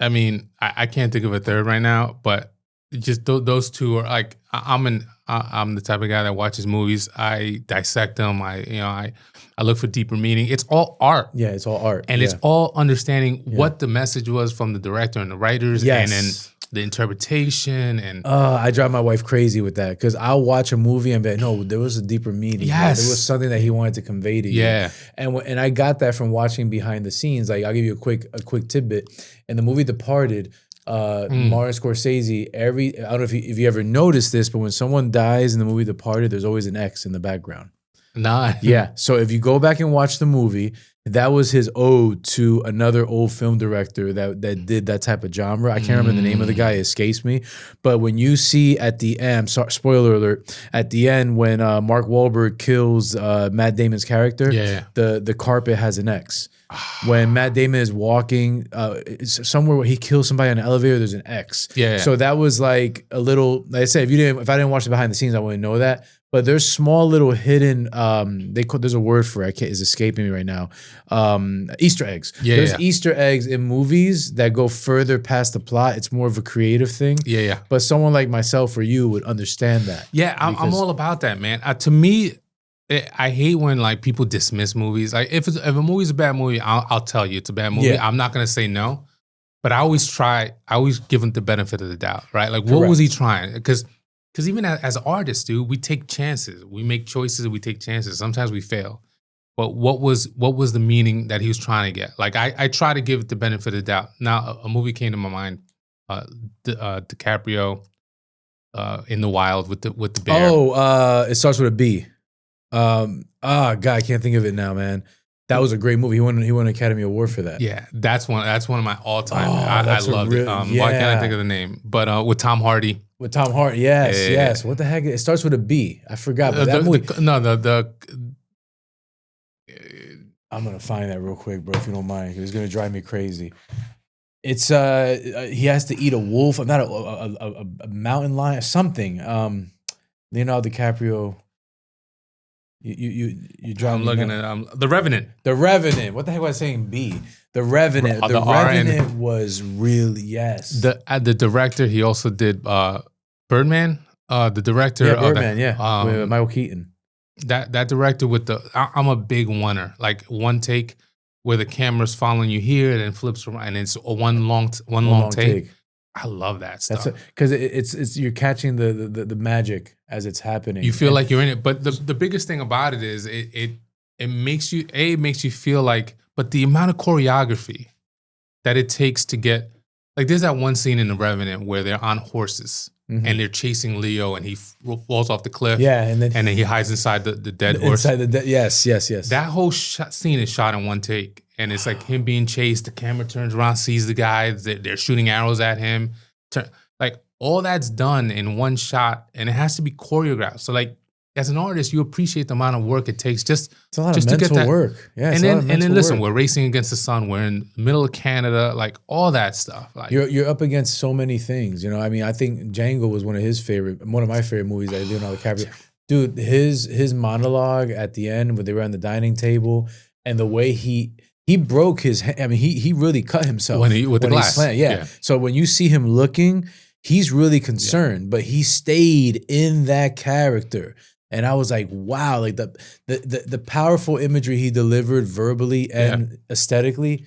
S3: I mean, I can't think of a third right now, but just those two are like. I'm the type of guy that watches movies. I dissect them. I look for deeper meaning. It's all art.
S2: Yeah, it's all art,
S3: and it's all understanding what the message was from the director and the writers, and then the interpretation. And
S2: I drive my wife crazy with that because I'll watch a movie and be like, no, there was a deeper meaning.
S3: Yes,
S2: there was something that he wanted to convey to you.
S3: Yeah,
S2: and I got that from watching behind the scenes. Like I'll give you a quick tidbit. In the movie Departed, Martin Scorsese, I don't know if you ever noticed this, but when someone dies in the movie Departed, there's always an X in the background.
S3: Nah.
S2: Yeah. So if you go back and watch the movie, that was his ode to another old film director that did that type of genre. I can't remember the name of the guy, it escapes me. But when you see at the end, spoiler alert, at the end when Mark Wahlberg kills Matt Damon's character, the carpet has an X. When Matt Damon is walking somewhere where he kills somebody on an elevator, there's an X.
S3: Yeah.
S2: So that was like a little, like I said, if I didn't watch the behind the scenes, I wouldn't know that. But there's small little hidden, there's a word for it, it's escaping me right now. Easter eggs. There's Easter eggs in movies that go further past the plot. It's more of a creative thing.
S3: Yeah.
S2: But someone like myself or you would understand that.
S3: Yeah, I'm all about that, man. To me, I hate when like people dismiss movies. Like if a movie's a bad movie, I'll tell you it's a bad movie. I'm not gonna say no, but I always give them the benefit of the doubt, right? Like what was he trying? Because even as artists, dude, we take chances. We make choices. We take chances. Sometimes we fail. But what was the meaning that he was trying to get? Like I try to give it the benefit of the doubt. Now a movie came to my mind, DiCaprio, in the wild with the bear.
S2: It starts with a B. God, I can't think of it now, man. That was a great movie. He won an Academy Award for that.
S3: Yeah, that's one of my all time. I loved it. Why can't I think of the name? But with Tom Hardy.
S2: With Tom Hardy, yes. What the heck? It starts with a B. I forgot. But that movie. I'm gonna find that real quick, bro. If you don't mind, it's gonna drive me crazy. It's he has to eat a wolf. Not a mountain lion. Something. Leonardo DiCaprio. You drive.
S3: I'm looking at The Revenant.
S2: The Revenant. What the heck was I saying? B. The Revenant. The Revenant was really
S3: The director. He also did Birdman. The director.
S2: Birdman. With Michael Keaton.
S3: That director with I'm a big oneer. Like one take where the camera's following you here and then flips around and it's one long take. I love that stuff.
S2: Because it's you're catching the magic as it's happening.
S3: You feel like you're in it. But the biggest thing about it is it makes you feel like, but the amount of choreography that it takes to get, like there's that one scene in The Revenant where they're on horses and they're chasing Leo, and he falls off the cliff.
S2: Yeah, and then
S3: he hides inside the dead horse.
S2: Yes.
S3: That whole scene is shot in one take, and it's like him being chased. The camera turns around, sees the guy. They're shooting arrows at him. Like all that's done in one shot, and it has to be choreographed. So like as an artist, you appreciate the amount of work it takes just
S2: it's a lot of
S3: to get
S2: mental
S3: that
S2: work. Yeah,
S3: and then listen, we're racing against the sun. We're in the middle of Canada, like all that stuff. Like
S2: you're up against so many things. You know, I mean, I think Django was one of my favorite movies that Leonardo DiCaprio. Dude, his monologue at the end when they were on the dining table and the way he broke his hand. I mean, he really cut himself
S3: with the glass.
S2: Slammed. Yeah. So when you see him looking, he's really concerned, but he stayed in that character. And I was like, wow, like the powerful imagery he delivered verbally and aesthetically,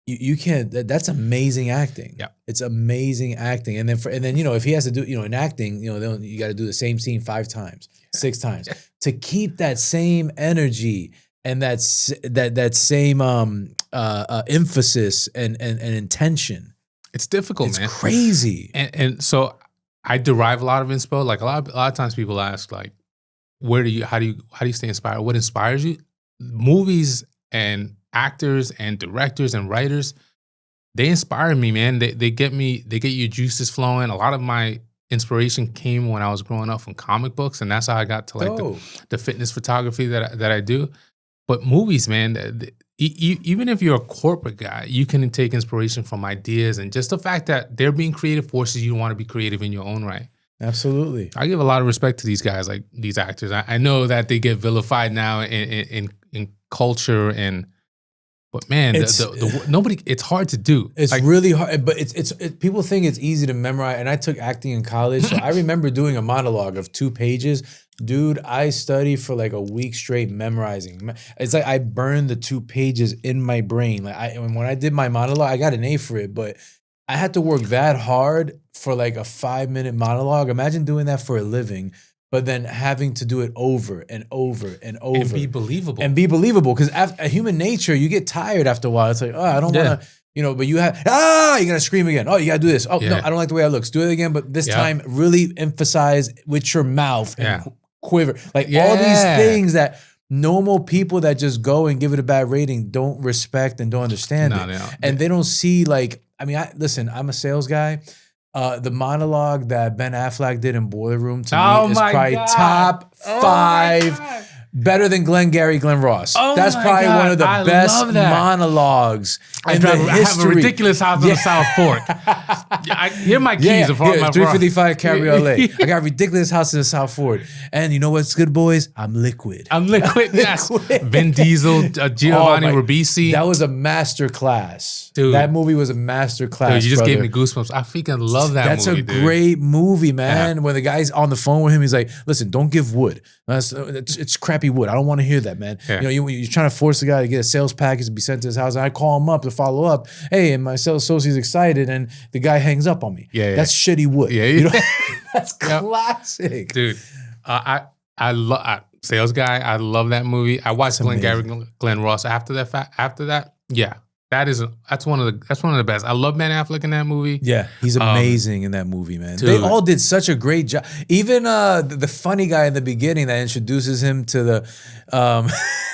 S2: you can't. That's amazing acting.
S3: Yeah,
S2: it's amazing acting. And then you know, if he has to do, you know, in acting, you know, you got to do the same scene 5 times, 6 times to keep that same energy and that same emphasis and intention.
S3: It's difficult,
S2: it's
S3: man.
S2: It's crazy.
S3: And so I derive a lot of inspo. Like a lot of times people ask, like, how do you stay inspired? What inspires you? Movies and actors and directors and writers, they inspire me, man. They get your juices flowing. A lot of my inspiration came when I was growing up from comic books, and that's how I got to like the fitness photography that I do. But movies, man, even if you're a corporate guy, you can take inspiration from ideas and just the fact that they're being creative forces you to want to be creative in your own right.
S2: Absolutely.
S3: I give a lot of respect to these guys, like these actors. I know that they get vilified now in culture, but man, nobody. It's hard to do.
S2: It's like, really hard, but it's people think it's easy to memorize. And I took acting in college, so I remember doing a monologue of 2 pages. Dude, I studied for like a week straight memorizing. It's like I burned the 2 pages in my brain. Like when I did my monologue, I got an A for it, but I had to work that hard for like a 5-minute monologue. Imagine doing that for a living, but then having to do it over and over and over.
S3: And be believable.
S2: Because human nature, you get tired after a while. It's like, oh, I don't want to, you know, but you have, you got to scream again. Oh, you got to do this. Oh, no, I don't like the way that looks. Do it again, but this time really emphasize with your mouth and quiver. Like all these things that normal people that just go and give it a bad rating don't respect and don't understand it. And they don't see like, I mean, listen, I'm a sales guy. The monologue that Ben Affleck did in Boiler Room to me is probably top 5, better than Glenn Ross. That's probably one of the best monologues in the history. I have a
S3: ridiculous house in the South Fork. Here are my keys.
S2: 355 Cabriolet. I got a ridiculous house in the South Fork. And you know what's good, boys? I'm liquid.
S3: Yes. Vin Diesel, Giovanni Ribisi.
S2: That was a master class.
S3: Dude.
S2: That movie was a master class.
S3: Dude, you just gave me goosebumps. I freaking love that movie.
S2: That's a great movie, man. When the guy's on the phone with him, he's like, listen, don't give wood. It's crappy wood. I don't want to hear that, man. You know, you're trying to force the guy to get a sales package to be sent to his house. And I call him up to follow up. Hey, and my sales associate's excited, and the guy hangs up on me. That's shitty wood. You know? That's classic.
S3: Dude, I love Sales Guy. I love that movie. I watched Glenn Ross after that. That's one of the best. I love Ben Affleck in that movie.
S2: Yeah, he's amazing in that movie, man. Dude. They all did such a great job. Even the funny guy in the beginning that introduces him to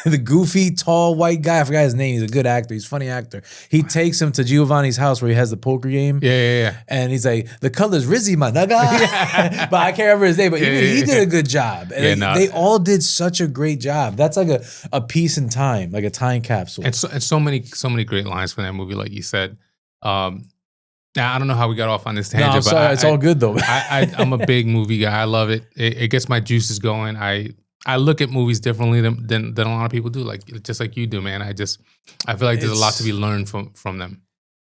S2: the goofy, tall, white guy. I forgot his name. He's a good actor. He's a funny actor. He takes him to Giovanni's house where he has the poker game.
S3: Yeah.
S2: And he's like, the color's Rizzy, my nigga. But I can't remember his name. But even he did a good job. And they all did such a great job. That's like a piece in time, like a time capsule.
S3: And so many great lines from that movie, like you said. Now I don't know how we got off on this tangent.
S2: No, I'm sorry. It's all good though.
S3: I'm a big movie guy. I love it. It gets my juices going. I look at movies differently than a lot of people do. Like just like you do, man. I feel like there's a lot to be learned from them.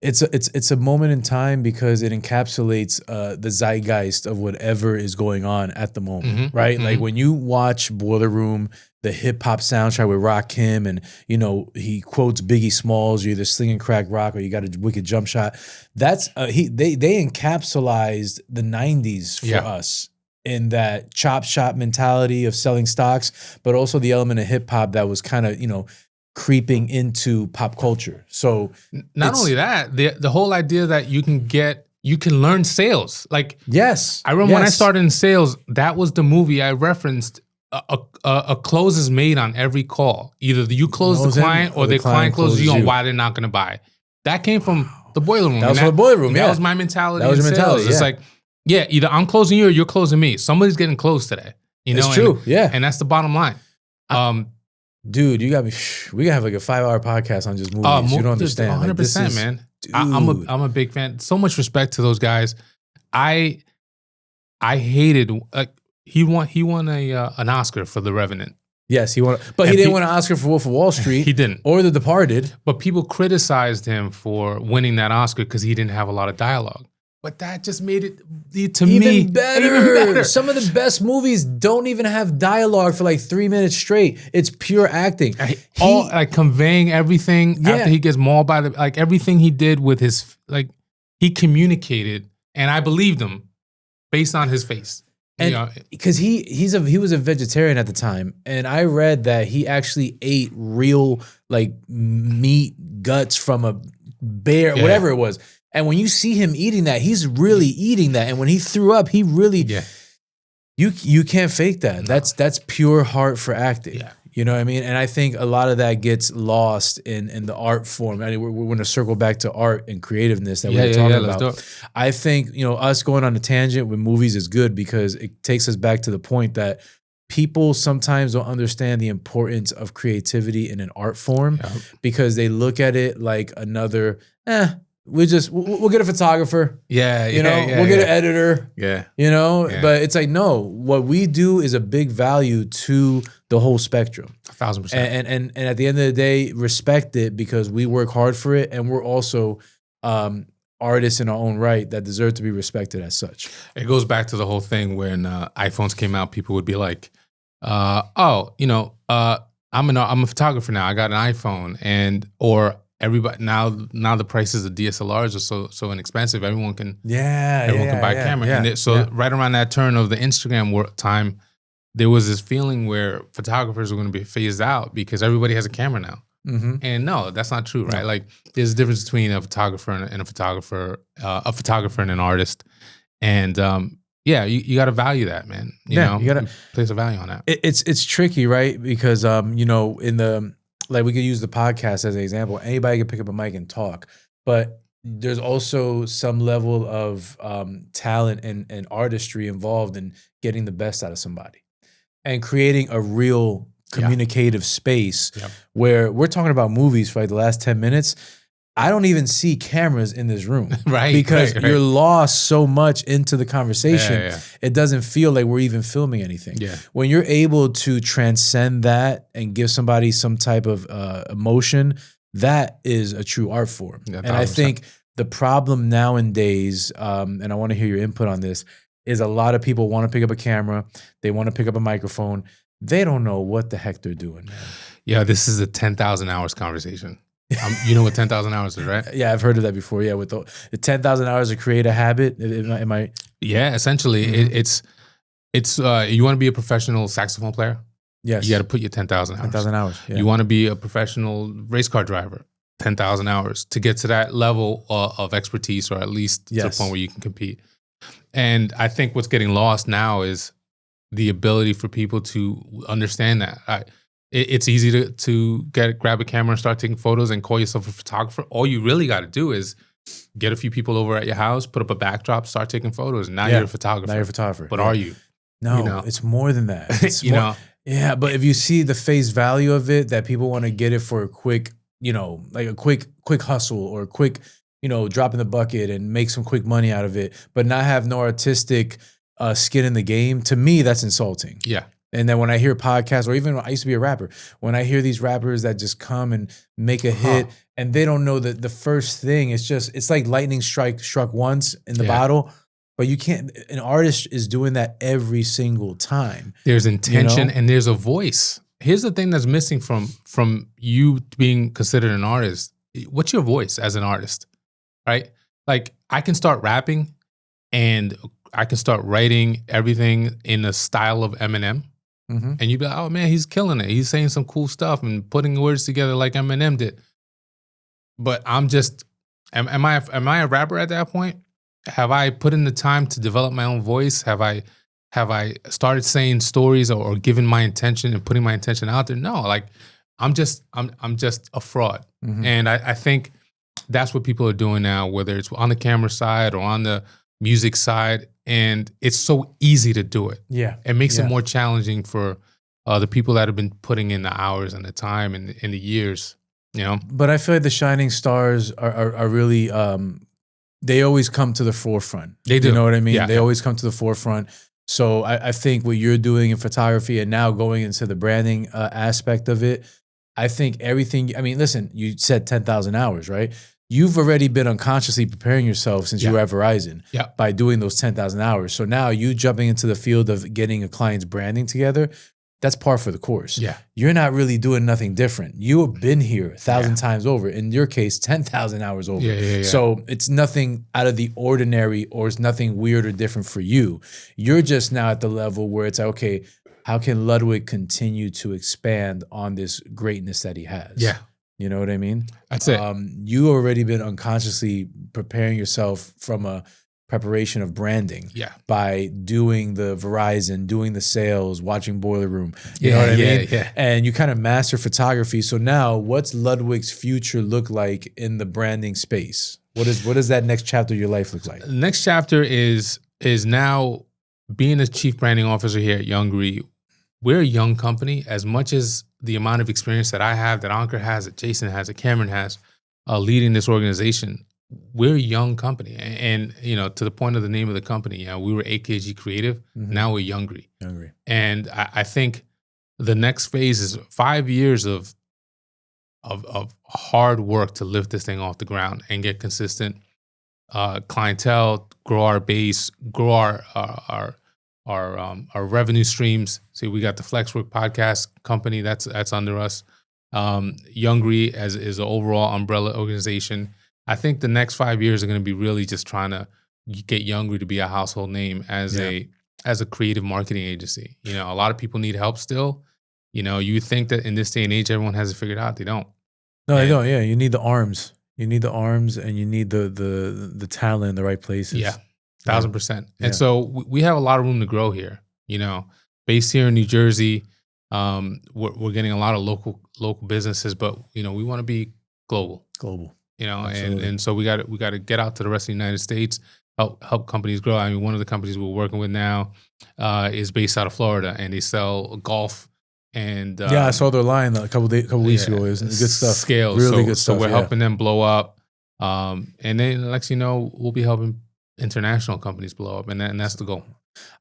S2: It's a moment in time because it encapsulates the zeitgeist of whatever is going on at the moment, right? Like when you watch Boiler Room, the hip hop soundtrack with Rakim, and you know he quotes Biggie Smalls, you're either slinging crack rock or you got a wicked jump shot. That's they encapsulated the '90s for us in that chop shop mentality of selling stocks, but also the element of hip hop that was kind of creeping into pop culture. So
S3: not only that, the whole idea that you can get you can learn sales. Like,
S2: yes,
S3: I remember when I started in sales, that was the movie I referenced. A close is made on every call. Either you close the client or the client closes you on why they're not going to buy. That came from the boiler room.
S2: That was from the boiler room.
S3: That was my mentality.
S2: That was your
S3: in
S2: mentality.
S3: sales. It's like, either I'm closing you or you're closing me. Somebody's getting closed today. You know,
S2: it's true.
S3: And that's the bottom line.
S2: Dude, you got me. We gotta have like a 5-hour podcast on just movies. You don't understand.
S3: 100%, man. I'm a big fan. So much respect to those guys. I hated he won an Oscar for The Revenant.
S2: Yes, he won, but he didn't win an Oscar for Wolf of Wall Street.
S3: He didn't,
S2: or The Departed.
S3: But people criticized him for winning that Oscar because he didn't have a lot of dialogue. But that just made it
S2: even better. Some of the best movies don't even have dialogue for like 3 minutes straight. It's pure acting.
S3: Conveying everything after he gets mauled by everything he did with his he communicated, and I believed him based on his face.
S2: And because he was a vegetarian at the time, and I read that he actually ate real meat guts from a bear, whatever it was. And when you see him eating that, he's really eating that. And when he threw up, he really you can't fake that. No. That's pure heart for acting. Yeah. You know what I mean? And I think a lot of that gets lost in the art form. I mean, we're going to circle back to art and creativeness that we were talking about. I think, us going on a tangent with movies is good because it takes us back to the point that people sometimes don't understand the importance of creativity in an art form because they look at it like another, we'll get a photographer. We'll get an editor. But it's like, no, what we do is a big value to the whole spectrum.
S3: 1,000%.
S2: And at the end of the day, respect it because we work hard for it, and we're also artists in our own right that deserve to be respected as such.
S3: It goes back to the whole thing when iPhones came out, people would be like, I'm a photographer now. I got an iPhone, or everybody now the prices of DSLRs are so inexpensive. Everyone can buy a camera. Right around that turn of the Instagram time, there was this feeling where photographers were going to be phased out because everybody has a camera now. Mm-hmm. And no, that's not true, right? Like there's a difference between a photographer and a photographer and an artist. And you got to value that, man. You know, you got to place a value on that.
S2: It's tricky, right? Because in the we could use the podcast as an example. Anybody can pick up a mic and talk, but there's also some level of talent and artistry involved in getting the best out of somebody and creating a real communicative space where we're talking about movies for the last 10 minutes. I don't even see cameras in this room.
S3: Right.
S2: Because you're lost so much into the conversation. It doesn't feel like we're even filming anything. Yeah. When you're able to transcend that and give somebody some type of emotion, that is a true art form. Yeah, and I think the problem nowadays, and I want to hear your input on this, is a lot of people want to pick up a camera. They want to pick up a microphone. They don't know what the heck they're doing, man.
S3: Yeah, this is a 10,000 hours conversation. You know what 10,000 hours is, right?
S2: Yeah, I've heard of that before. Yeah, with the 10,000 hours to create a habit. Am I?
S3: Yeah, essentially, it's you want to be a professional saxophone player?
S2: Yes.
S3: You got to put your 10,000 hours.
S2: 10,000 hours. Yeah.
S3: You want to be a professional race car driver? 10,000 hours to get to that level of expertise, or at least to the point where you can compete. And I think what's getting lost now is the ability for people to understand that. It's easy to grab a camera and start taking photos and call yourself a photographer. All you really got to do is get a few people over at your house, put up a backdrop, start taking photos. Now you're a photographer.
S2: Now you're a photographer.
S3: But are you?
S2: No, it's more than that. It's yeah, but if you see the face value of it, that people want to get it for a quick, like a quick hustle or a quick, drop in the bucket and make some quick money out of it, but not have no artistic skin in the game, to me, that's insulting.
S3: Yeah.
S2: And then when I hear podcasts, or even I used to be a rapper, when I hear these rappers that just come and make a hit and they don't know the first thing, it's like lightning struck once in the bottle, but you can't, an artist is doing that every single time.
S3: There's intention and there's a voice. Here's the thing that's missing from you being considered an artist. What's your voice as an artist, right? Like I can start rapping and I can start writing everything in the style of Eminem. Mm-hmm. And you'd be like, oh man, he's killing it. He's saying some cool stuff and putting words together like Eminem did. But I'm just, am I a rapper at that point? have I put in the time to develop my own voice? Have I started saying stories or given my intention and putting my intention out there? No, like I'm just a fraud. And I think that's what people are doing now, whether it's on the camera side or on the music side. And it's so easy to do it.
S2: Yeah.
S3: It makes it more challenging for the people that have been putting in the hours and the time and the years, you know?
S2: But I feel like the shining stars are really, they always come to the forefront.
S3: They do.
S2: You know what I mean?
S3: Yeah,
S2: They always come to the forefront. So I think what you're doing in photography and now going into the branding aspect of it, I think everything, I mean, listen, you said 10,000 hours, right? You've already been unconsciously preparing yourself since you were at Verizon by doing those 10,000 hours. So now you jumping into the field of getting a client's branding together, that's par for the course.
S3: Yeah.
S2: You're not really doing nothing different. You have been here 1,000 times over. In your case, 10,000 hours over.
S3: Yeah.
S2: So it's nothing out of the ordinary or it's nothing weird or different for you. You're just now at the level where it's like, okay, how can Ludwig continue to expand on this greatness that he has?
S3: Yeah.
S2: You know what I mean?
S3: That's it.
S2: You already been unconsciously preparing yourself from a preparation of branding by doing the Verizon, doing the sales, watching Boiler Room. You know what I mean?
S3: Yeah.
S2: And you kind of master photography. So now what's Ludwig's future look like in the branding space? What does that next chapter of your life look like?
S3: The next chapter is now being a chief branding officer here at Youngry. We're a young company. As much as the amount of experience that I have, that Ankur has, that Jason has, that Cameron has, leading this organization, we're a young company. And you know, to the point of the name of the company, we were AKG Creative. Now we're Youngry. And I think the next phase is 5 years of hard work to lift this thing off the ground and get consistent clientele, grow our base, grow our revenue streams. See, we got the Flexwork podcast company that's under us. Youngry is an overall umbrella organization. I think the next 5 years are going to be really just trying to get Youngry to be a household name as a creative marketing agency. You know, a lot of people need help still. You know, you think that in this day and age everyone has it figured out. They don't.
S2: No, they don't. Yeah, you need the arms. You need the arms, and you need the talent in the right places.
S3: Yeah. 1,000%. And so we have a lot of room to grow here, you know, based here in New Jersey. We're getting a lot of local businesses, but you know, we want to be global, you know, and so we got to get out to the rest of the United States, help companies grow. I mean, one of the companies we're working with now is based out of Florida, and they sell golf. And
S2: I saw their line a couple weeks ago. It was good stuff.
S3: Scale,
S2: really good stuff.
S3: So we're helping them blow up, and then next, you know, we'll be helping international companies blow up, and that's the goal.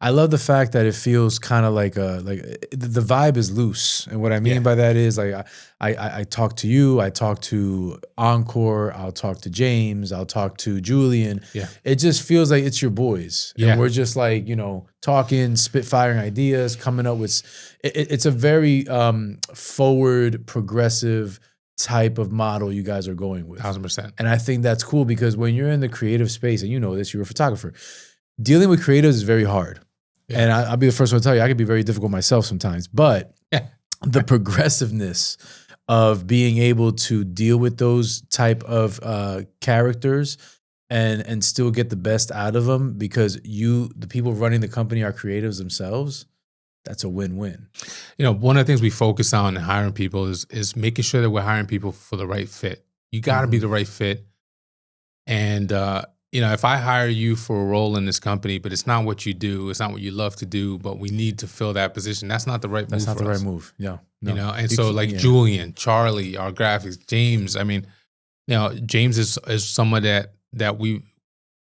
S2: I love the fact that it feels kind of like the vibe is loose, and what I mean by that is like I talk to you, I talk to Encore, I'll talk to James, I'll talk to Julian. Yeah, it just feels like it's your boys, and we're just like, you know, talking, spitfiring ideas, coming up with. It's a very forward, progressive type of model you guys are going with.
S3: 1,000%.
S2: And I think that's cool because when you're in the creative space, and you know this, you're a photographer, dealing with creatives is very hard. Yeah. And I'll be the first one to tell you, I can be very difficult myself sometimes, but the progressiveness of being able to deal with those type of characters and still get the best out of them because the people running the company are creatives themselves, that's a win-win.
S3: You know, one of the things we focus on in hiring people is making sure that we're hiring people for the right fit. You got to be the right fit. And, you know, if I hire you for a role in this company, but it's not what you do, it's not what you love to do, but we need to fill that position, that's not the right move.
S2: That's not the right move. No.
S3: You know, and so like Julian, Charlie, our graphics, James, I mean, you know, James is someone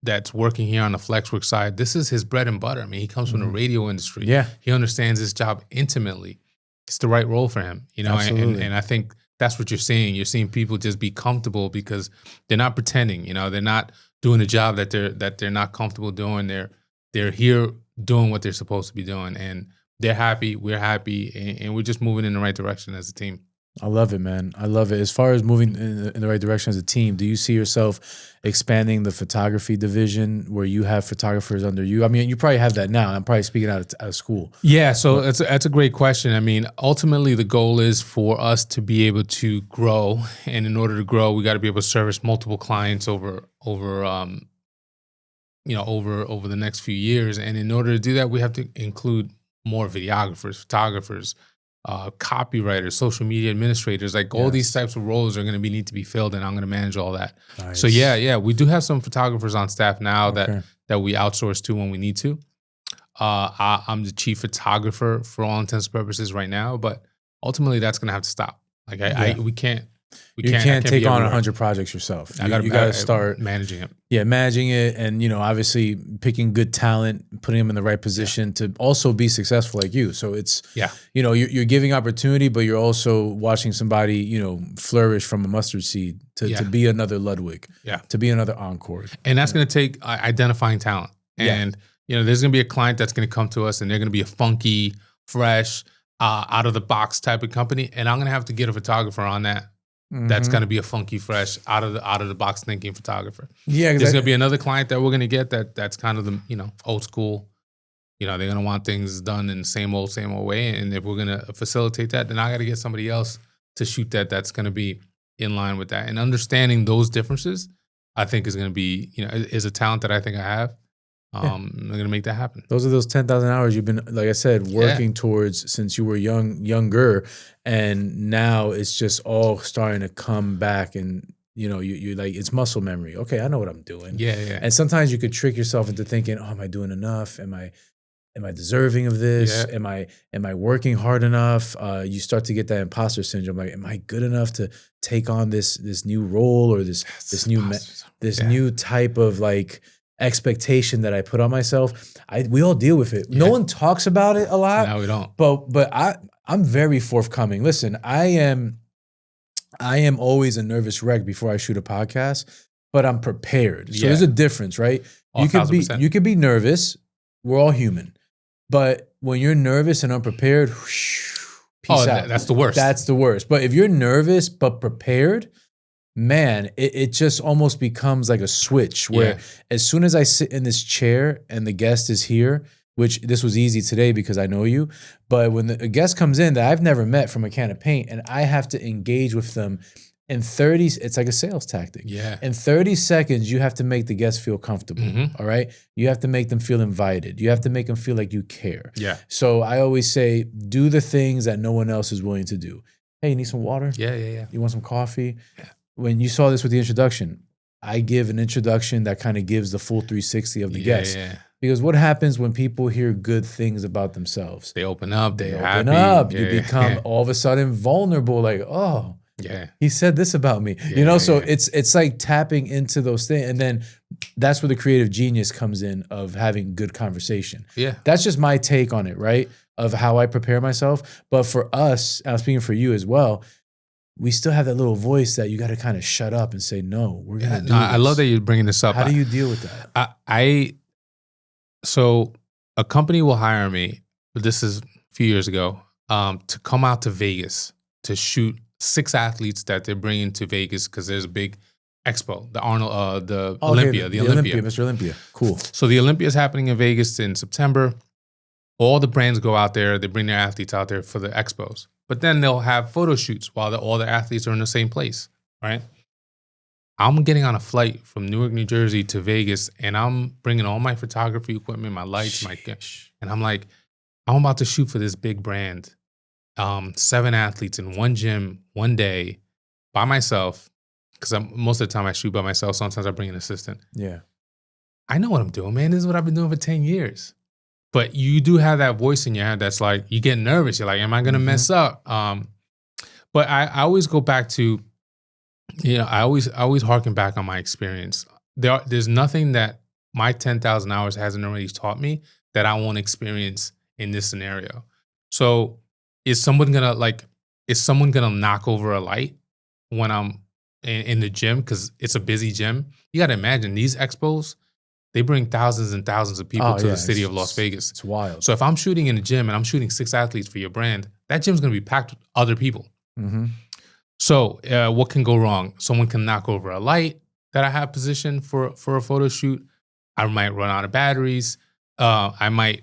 S3: that's working here on the Flexwork side. This is his bread and butter. I mean, he comes from the radio industry. Yeah. He understands his job intimately. It's the right role for him, you know, and I think that's what you're seeing. You're seeing people just be comfortable because they're not pretending, you know, they're not doing a job that they're not comfortable doing. They're here doing what they're supposed to be doing, and they're happy, we're happy, and we're just moving in the right direction as a team.
S2: I love it, man. I love it. As far as moving in the right direction as a team, do you see yourself expanding the photography division where you have photographers under you? I mean, you probably have that now. I'm probably speaking out of school.
S3: Yeah, so that's a great question. I mean, ultimately, the goal is for us to be able to grow, and in order to grow, we got to be able to service multiple clients over over the next few years. And in order to do that, we have to include more videographers, photographers, copywriters, social media administrators. Like all these types of roles are going to need to be filled, and I'm going to manage all that.
S2: Nice.
S3: So yeah, we do have some photographers on staff now that we outsource to when we need to. I'm the chief photographer for all intents and purposes right now, but ultimately that's going to have to stop. Like we can't. You can't
S2: take on 100 projects yourself. You got to start
S3: managing it.
S2: Yeah, managing it, and obviously picking good talent, putting them in the right position to also be successful like you. So it's you're giving opportunity, but you're also watching somebody flourish from a mustard seed to be another Ludwig, to be another Encore.
S3: And that's going to take identifying talent. And there's going to be a client that's going to come to us, and they're going to be a funky, fresh, out of the box type of company, and I'm going to have to get a photographer on that. That's going to be a funky, fresh, out of the box thinking photographer. Yeah, there's going to be another client that we're going to get that's kind of the old school. They're going to want things done in the same old way. And if we're going to facilitate that, then I got to get somebody else to shoot that's going to be in line with that. And understanding those differences, I think is going to be is a talent that I think I have. I'm going to make that happen.
S2: Those are those 10,000 hours you've been, like I said, working towards since you were younger, and now it's just all starting to come back, and you like, it's muscle memory. Okay, I know what I'm doing.
S3: Yeah.
S2: And sometimes you could trick yourself into thinking, oh, am I doing enough? Am I deserving of this? Am I working hard enough? You start to get that imposter syndrome. Like, am I good enough to take on this new role or this new type of like expectation that I put on myself? We all deal with it. No one talks about it a lot.
S3: No, we don't.
S2: But I'm very forthcoming. Listen, I am always a nervous wreck before I shoot a podcast, but I'm prepared. So there's a difference, right? You could be nervous. We're all human. But when you're nervous and unprepared, peace out.
S3: That's the worst.
S2: That's the worst. But if you're nervous but prepared, man, it just almost becomes like a switch where as soon as I sit in this chair and the guest is here, which this was easy today because I know you, but when a guest comes in that I've never met from a can of paint and I have to engage with them in 30, it's like a sales tactic.
S3: Yeah.
S2: In 30 seconds, you have to make the guest feel comfortable, all right? You have to make them feel invited. You have to make them feel like you care.
S3: Yeah.
S2: So I always say, do the things that no one else is willing to do. Hey, you need some water?
S3: Yeah.
S2: You want some coffee? Yeah. When you saw this with the introduction, I give an introduction that kind of gives the full 360 of the guest. Yeah. Because what happens when people hear good things about themselves?
S3: They open up.
S2: They open up. You become all of a sudden vulnerable. Like, oh, he said this about me. So it's like tapping into those things. And then that's where the creative genius comes in of having good conversation.
S3: Yeah.
S2: That's just my take on it, right? Of how I prepare myself. But for us, I'm speaking for you as well, we still have that little voice that you got to kind of shut up and say, no, we're going to do this.
S3: I love that you're bringing this up.
S2: How do you deal with that?
S3: So a company will hire me, this is a few years ago, to come out to Vegas to shoot 6 athletes that they're bringing to Vegas because there's a big expo, the Olympia.
S2: Mr. Olympia. Cool.
S3: So the Olympia is happening in Vegas in September. All the brands go out there. They bring their athletes out there for the expos. But then they'll have photo shoots while all the athletes are in the same place, right? I'm getting on a flight from Newark, New Jersey to Vegas, and I'm bringing all my photography equipment, my lights, and I'm like, I'm about to shoot for this big brand. 7 athletes in one gym, one day, by myself, because most of the time I shoot by myself. Sometimes I bring an assistant.
S2: Yeah.
S3: I know what I'm doing, man. This is what I've been doing for 10 years. But you do have that voice in your head that's like, you get nervous. You're like, am I going to mess up? But I always go back to, I always harken back on my experience. There's nothing that my 10,000 hours hasn't already taught me that I won't experience in this scenario. So is someone gonna knock over a light when I'm in the gym because it's a busy gym? You got to imagine these expos, they bring thousands and thousands of people to the city of Las Vegas.
S2: It's wild.
S3: So if I'm shooting in a gym and I'm shooting 6 athletes for your brand, that gym's going to be packed with other people.
S2: Mm-hmm.
S3: So what can go wrong? Someone can knock over a light that I have positioned for a photo shoot. I might run out of batteries. My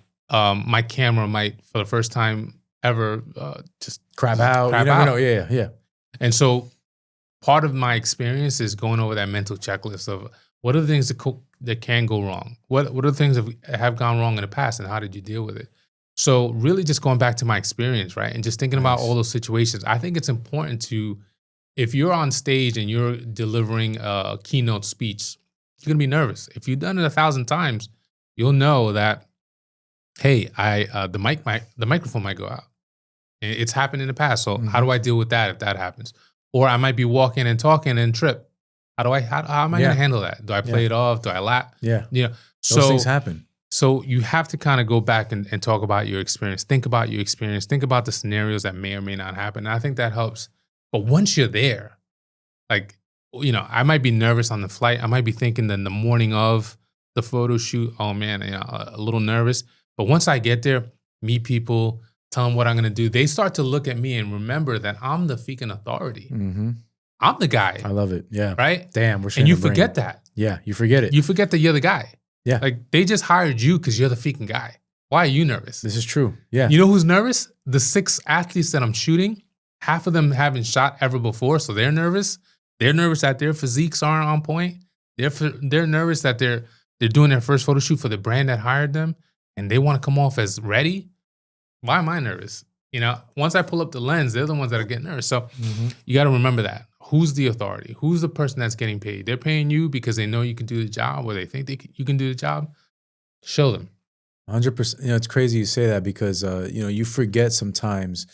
S3: camera might, for the first time ever, just
S2: crap out. You never know. Yeah.
S3: And so part of my experience is going over that mental checklist of, What are the things that can go wrong? What are the things that have gone wrong in the past, and how did you deal with it? So really just going back to my experience, right? And just thinking about all those situations, I think it's important to, if you're on stage and you're delivering a keynote speech, you're going to be nervous. If you've done it 1,000 times, you'll know that, hey, the microphone might go out. It's happened in the past. So how do I deal with that if that happens? Or I might be walking and talking and trip. How am I going to handle that? Do I play it off? Do I laugh?
S2: Yeah.
S3: You know,
S2: Those things happen.
S3: So you have to kind of go back and talk about your experience. Think about your experience. Think about the scenarios that may or may not happen. And I think that helps. But once you're there, like, you know, I might be nervous on the flight. I might be thinking that in the morning of the photo shoot, oh man, you know, a little nervous. But once I get there, meet people, tell them what I'm going to do, they start to look at me and remember that I'm the freaking authority.
S2: Mm-hmm.
S3: I'm the guy.
S2: I love it. Yeah.
S3: Right?
S2: Damn, we're sharing
S3: and you
S2: a brain.
S3: forget that.
S2: Yeah, you forget it.
S3: You forget that you're the guy.
S2: Yeah.
S3: Like, they just hired you because you're the freaking guy. Why are you nervous?
S2: This is true. Yeah.
S3: You know who's nervous? The 6 athletes that I'm shooting, half of them haven't shot ever before, so they're nervous. They're nervous that their physiques aren't on point. They're nervous that they're doing their first photo shoot for the brand that hired them, and they want to come off as ready. Why am I nervous? You know, once I pull up the lens, they're the ones that are getting nervous. So you got to remember that. Who's the authority? Who's the person that's getting paid? They're paying you because they know you can do the job, or they think you can do the job. Show them.
S2: 100%. You know, it's crazy you say that because, you know, you forget sometimes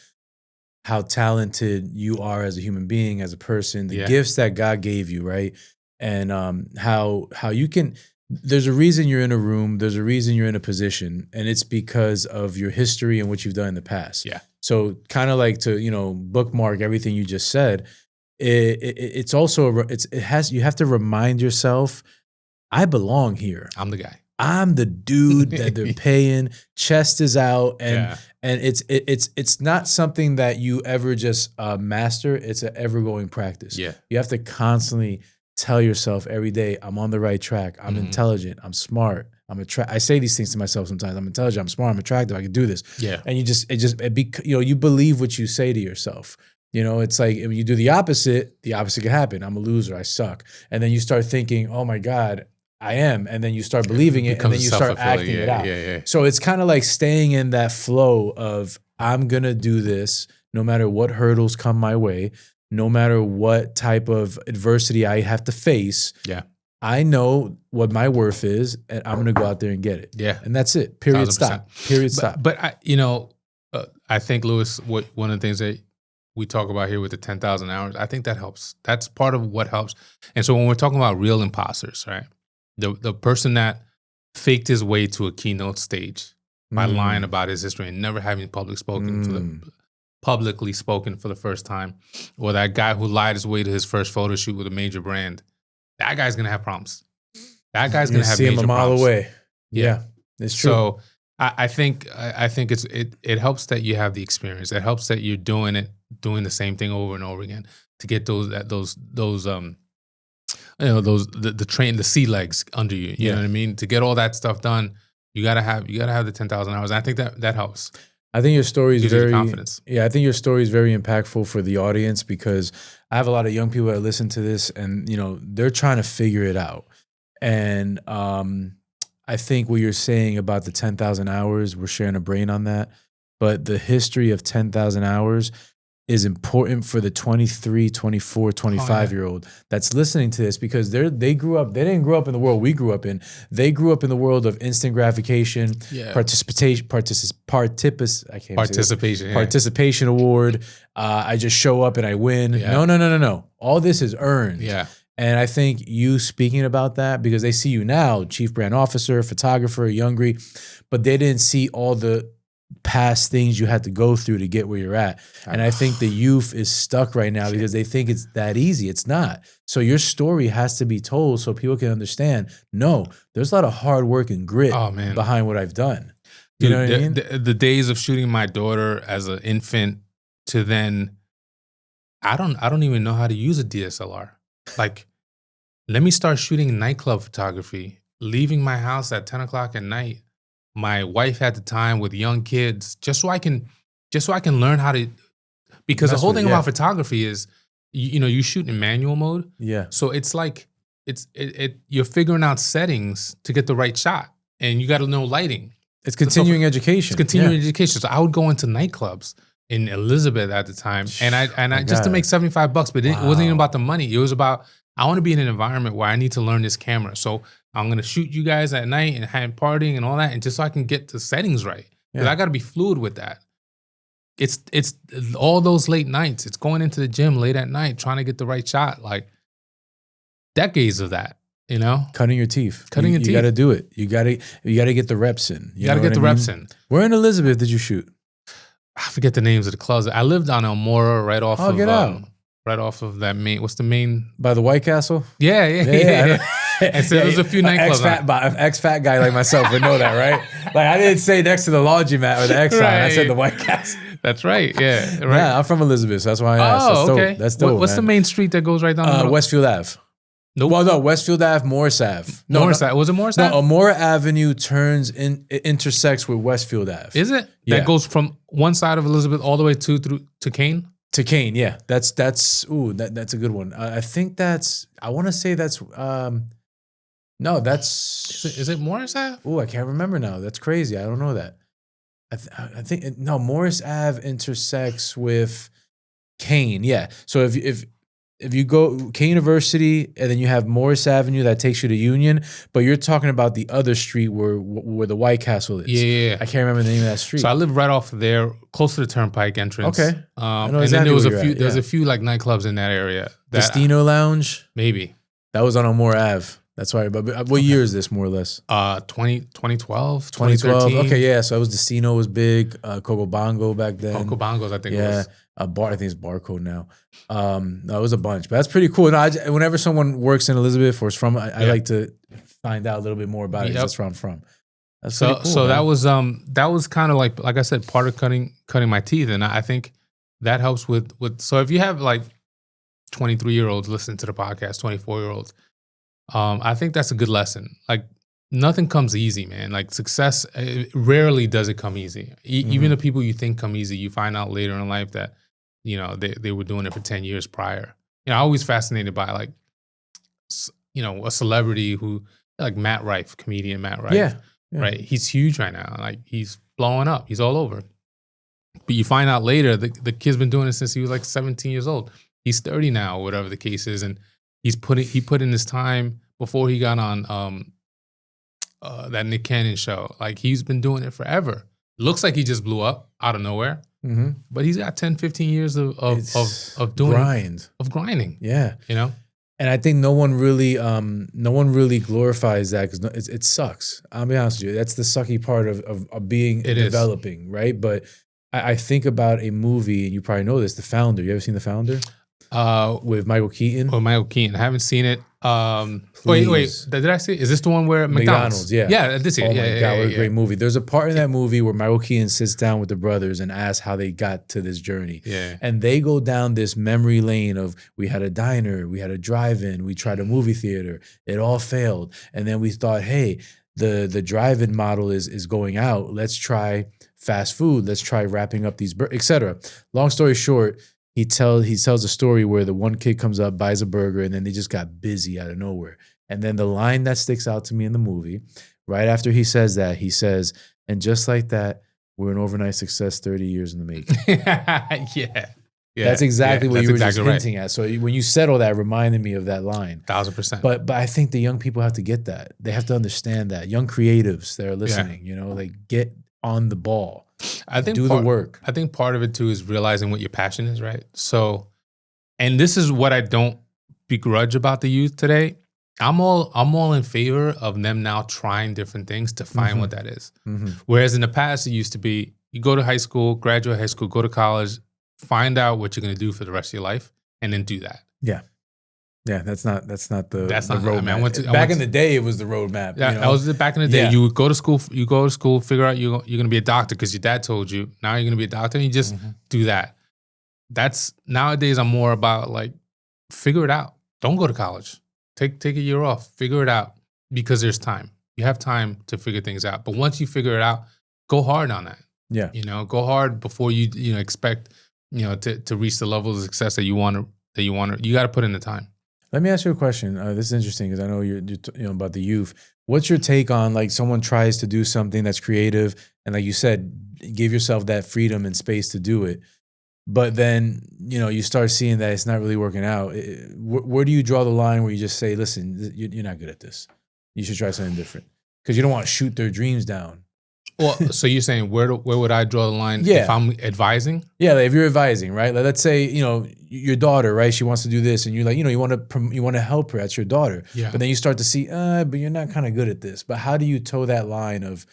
S2: how talented you are as a human being, as a person, the gifts that God gave you, right? And how you can, there's a reason you're in a room, there's a reason you're in a position, and it's because of your history and what you've done in the past.
S3: Yeah.
S2: So kind of like to, you know, bookmark everything you just said, it's also, you have to remind yourself, I belong here.
S3: I'm the guy.
S2: I'm the dude that they're paying. Chest is out, and it's not something that you ever just master. It's an ever going practice.
S3: Yeah,
S2: you have to constantly tell yourself every day, I'm on the right track. I'm intelligent. I'm smart. I say these things to myself sometimes. I'm intelligent. I'm smart. I'm attractive. I can do this.
S3: Yeah,
S2: and you know, you believe what you say to yourself. You know, it's like if you do the opposite can happen. I'm a loser. I suck. And then you start thinking, oh my God, I am. And then you start believing it, and then you start acting it out.
S3: Yeah.
S2: So it's kind of like staying in that flow of, I'm going to do this no matter what hurdles come my way, no matter what type of adversity I have to face.
S3: Yeah.
S2: I know what my worth is, and I'm going to go out there and get it.
S3: Yeah.
S2: And that's it. Period.
S3: 1,000%.
S2: Stop. Period. Stop.
S3: But I think, Luis, one of the things that we talk about here with the 10,000 hours, I think that helps. That's part of what helps. And so when we're talking about real imposters, right? The person that faked his way to a keynote stage by lying about his history and never having publicly spoken for the first time, or that guy who lied his way to his first photo shoot with a major brand, that guy's gonna have problems. That guy's gonna have major problems. See him a mile away.
S2: Yeah, it's true.
S3: So I think it helps that you have the experience. It helps that you're doing the same thing over and over again to get the sea legs under you. You know what I mean? To get all that stuff done, you gotta have the 10,000 hours. And I think that helps.
S2: I think your story is very
S3: confidence.
S2: Yeah, I think your story is very impactful for the audience, because I have a lot of young people that listen to this, and you know, they're trying to figure it out. And I think what you're saying about the 10,000 hours, we're sharing a brain on that. But the history of 10,000 hours is important for the 23, 24, 25-year-old that's listening to this, because they didn't grow up in the world we grew up in. They grew up in the world of instant gratification, participation award. I just show up and I win. Yeah. No. All this is earned.
S3: Yeah.
S2: And I think you speaking about that, because they see you now, chief brand officer, photographer, Youngry, but they didn't see all the past things you had to go through to get where you're at. And I think the youth is stuck right now because they think it's that easy. It's not. So your story has to be told so people can understand, no, there's a lot of hard work and grit behind what I've done. You know what I mean?
S3: The days of shooting my daughter as an infant to then, I don't even know how to use a DSLR. Like, let me start shooting nightclub photography, leaving my house at 10 o'clock at night. My wife at the time with young kids, just so I can learn how to, because the whole thing about photography is, you shoot in manual mode.
S2: Yeah.
S3: So it's like you're figuring out settings to get the right shot, and you got to know lighting.
S2: It's continuing education.
S3: It's continuing education. So I would go into nightclubs in Elizabeth at the time, and I just to make $75, but it wasn't even about the money. It was about, I want to be in an environment where I need to learn this camera. So I'm gonna shoot you guys at night and have partying and all that, and just so I can get the settings right. Because I got to be fluid with that. It's all those late nights. It's going into the gym late at night trying to get the right shot. Like decades of that. You know,
S2: cutting your teeth.
S3: You
S2: got to do it. You got to get the reps in.
S3: You got to get the reps in.
S2: Where in Elizabeth did you shoot?
S3: I forget the names of the clubs. I lived on Elmora, right off right off of that main. What's the main?
S2: By the White Castle.
S3: Yeah. And so there's a few nightclubs.
S2: Ex-fat guy like myself would know that, right? Like I didn't say next to the laundromat or the X sign. I said the White Castle.
S3: That's right. Yeah. Right.
S2: Yeah, I'm from Elizabeth, so that's why I asked.
S3: Oh, okay.
S2: That's dope.
S3: What's the main street that goes right down the road?
S2: Westfield Ave.
S3: Nope.
S2: Well, no, Westfield Ave, Morris Ave. No,
S3: Morris Ave. Was it Morris Ave?
S2: No, Amora Avenue intersects with Westfield Ave.
S3: Is it?
S2: Yeah.
S3: That goes from one side of Elizabeth all the way to Kane?
S2: To Kane, yeah. That's a good one. I think I want to say that's, no, that's.
S3: Is it Morris Ave?
S2: Oh, I can't remember now. That's crazy. I don't know that. I think, no, Morris Ave intersects with Kane, yeah. So if you go Kane University and then you have Morris Avenue that takes you to Union, but you're talking about the other street where the White Castle is.
S3: Yeah.
S2: I can't remember the name of that street.
S3: So I live right off of there, close to the Turnpike entrance.
S2: Okay.
S3: And then there was a few like nightclubs in that area.
S2: Destino Lounge?
S3: Maybe.
S2: That was on Elmora Ave. That's right. But what year is this, more or less?
S3: 2012,
S2: 2012. Okay, yeah. So it was Destino was big. Coco Bongo back then.
S3: Coco Bongos, I think it was.
S2: I think it's Barcode now. No, it was a bunch, but that's pretty cool. No, whenever someone works in Elizabeth or is from, I like to find out a little bit more about it. That's where I'm from. That's pretty cool.
S3: So man. that was kind of like I said, part of cutting my teeth, and I think that helps with. So if you have like 23-year-olds listening to the podcast, 24-year-olds, I think that's a good lesson. Like nothing comes easy, man. Like success, rarely does it come easy. Even the people you think come easy, you find out later in life that, you know, they were doing it for 10 years prior. You know, I'm always fascinated by like, you know, a celebrity who, like Matt Rife, comedian Matt Rife.
S2: Yeah.
S3: Right? He's huge right now. Like he's blowing up. He's all over. But you find out later, the kid's been doing it since he was like 17 years old. He's 30 now, whatever the case is. And he put in his time before he got on that Nick Cannon show. Like he's been doing it forever. Looks like he just blew up out of nowhere. Mm-hmm. But he's got 10, 15 years of doing of grinding.
S2: Yeah.
S3: You know?
S2: And I think no one really glorifies that because it sucks. I'll be honest with you. That's the sucky part of being developing, right? But I think about a movie, and you probably know this, The Founder. You ever seen The Founder? With Michael Keaton.
S3: Oh, Michael Keaton. I haven't seen it. Wait. Did I see it? Is this the one where McDonald's?
S2: Yeah.
S3: Yeah, I did see it.
S2: Oh my God, what a great movie. There's a part in that movie where Michael Keaton sits down with the brothers and asks how they got to this journey.
S3: Yeah.
S2: And they go down this memory lane of, we had a diner, we had a drive-in, we tried a movie theater. It all failed. And then we thought, hey, the drive-in model is going out. Let's try fast food. Let's try wrapping up these, etc. Long story short, he tells a story where the one kid comes up, buys a burger, and then they just got busy out of nowhere. And then the line that sticks out to me in the movie, right after he says that, he says, and just like that, we're an overnight success 30 years in the making.
S3: Yeah.
S2: That's exactly what you were just hinting at. So when you said all that, it reminded me of that line.
S3: 1000%.
S2: But I think the young people have to get that. They have to understand that. Young creatives that are listening, you know, like get on the ball.
S3: I think
S2: do the work.
S3: I think part of it too is realizing what your passion is, right? So, and this is what I don't begrudge about the youth today. I'm all in favor of them now trying different things to find what that is. Mm-hmm. Whereas in the past, it used to be you go to high school, graduate high school, go to college, find out what you're going to do for the rest of your life, and then do that.
S2: Yeah. Yeah, that's not the roadmap.
S3: Back
S2: in the day, it was the roadmap.
S3: Yeah, that was back in the day. Yeah. You would go to school. Figure out you're going to be a doctor because your dad told you. Now you're going to be a doctor, and you just do that. That's nowadays. I'm more about like figure it out. Don't go to college. Take a year off. Figure it out because there's time. You have time to figure things out. But once you figure it out, go hard on that.
S2: Yeah,
S3: go hard before you expect to reach the level of success that you want to. You got to put in the time.
S2: Let me ask you a question. This is interesting because I know about the youth. What's your take on like someone tries to do something that's creative and like you said, give yourself that freedom and space to do it, but then you start seeing that it's not really working out. Where do you draw the line where you just say, "Listen, you're not good at this. You should try something different," because you don't want to shoot their dreams down.
S3: Well, so you're saying where would I draw the line if I'm advising?
S2: Yeah, like if you're advising, right? Like let's say your daughter, right? She wants to do this, and you're like, you want to help her. That's your daughter.
S3: Yeah.
S2: But then you start to see, but you're not kind of good at this. But how do you toe that line of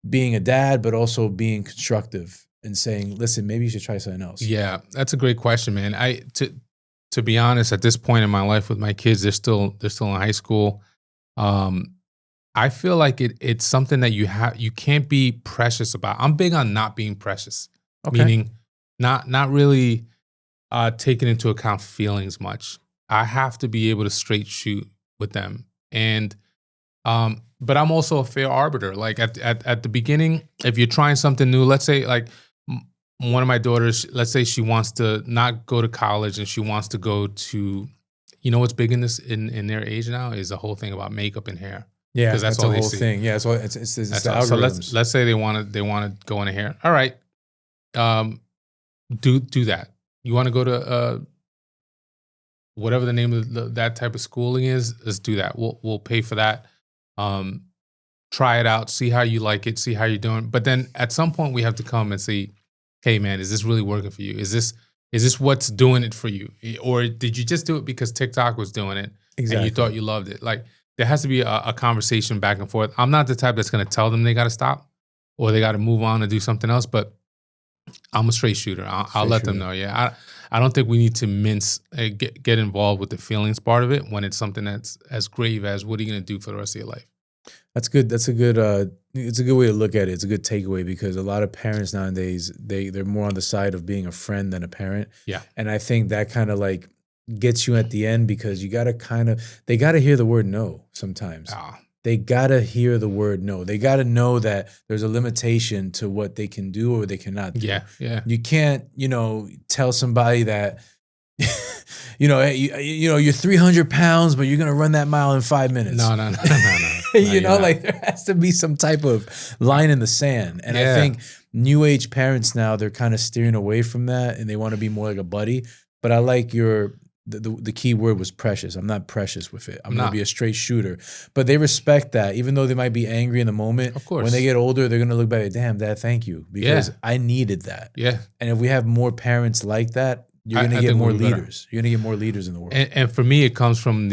S2: being a dad, but also being constructive and saying, listen, maybe you should try something else?
S3: Yeah, that's a great question, man. To be honest, at this point in my life with my kids, they're still in high school. I feel like it's something that you can't be precious about. I'm big on not being precious, meaning not really taking into account feelings much. I have to be able to straight shoot with them, and but I'm also a fair arbiter. Like at the beginning, if you're trying something new, let's say like one of my daughters, let's say she wants to not go to college and she wants to go to, what's big in their age now is the whole thing about makeup and hair.
S2: Yeah,
S3: because that's all
S2: the
S3: they
S2: whole
S3: see.
S2: thing. Yeah, it's the algorithms.
S3: So let's say they want to go into hair. All right, do that. You want to go to whatever the name of that type of schooling is. Let's do that. We'll pay for that. Try it out. See how you like it. See how you're doing. But then at some point we have to come and say, hey man, is this really working for you? Is this what's doing it for you, or did you just do it because TikTok was doing it and you thought you loved it? Like. There has to be a conversation back and forth. I'm not the type that's going to tell them they got to stop or they got to move on and do something else, but I'm a straight shooter. I'll let them know. Yeah, I don't think we need to get involved with the feelings part of it when it's something that's as grave as what are you going to do for the rest of your life?
S2: That's good. That's a good. It's a good way to look at it. It's a good takeaway because a lot of parents nowadays they're more on the side of being a friend than a parent.
S3: Yeah,
S2: and I think that kind of like gets you at the end because you gotta they gotta hear the word no sometimes. They gotta hear the word no. They gotta know that there's a limitation to what they can do or they cannot do.
S3: Yeah.
S2: You can't, tell somebody that, you're 300 pounds, but you're gonna run that mile in 5 minutes.
S3: No.
S2: Like there has to be some type of line in the sand. And I think new age parents now, they're kind of steering away from that and they want to be more like a buddy. But I like the key word was precious. I'm not precious with it. I'm going to be a straight shooter. But they respect that, even though they might be angry in the moment.
S3: Of course.
S2: When they get older, they're going to look back at, damn, Dad, thank you. Because I needed that.
S3: Yeah.
S2: And if we have more parents like that, you're going to get more leaders. You're going to get more leaders in the world.
S3: And for me, it comes from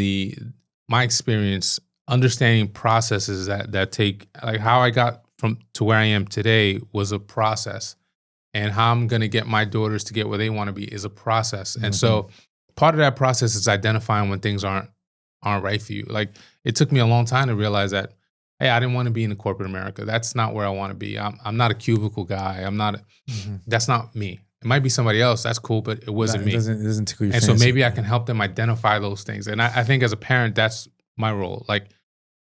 S3: my experience, understanding processes that take, like how I got to where I am today was a process. And how I'm going to get my daughters to get where they want to be is a process. And so part of that process is identifying when things aren't right for you. Like it took me a long time to realize that, hey, I didn't want to be in the corporate America. That's not where I want to be. I'm not a cubicle guy. That's not me. It might be somebody else. That's cool, but it wasn't me.
S2: It doesn't tickle your
S3: fancy.
S2: fancy.
S3: So maybe I can help them identify those things. And I think as a parent, that's my role. Like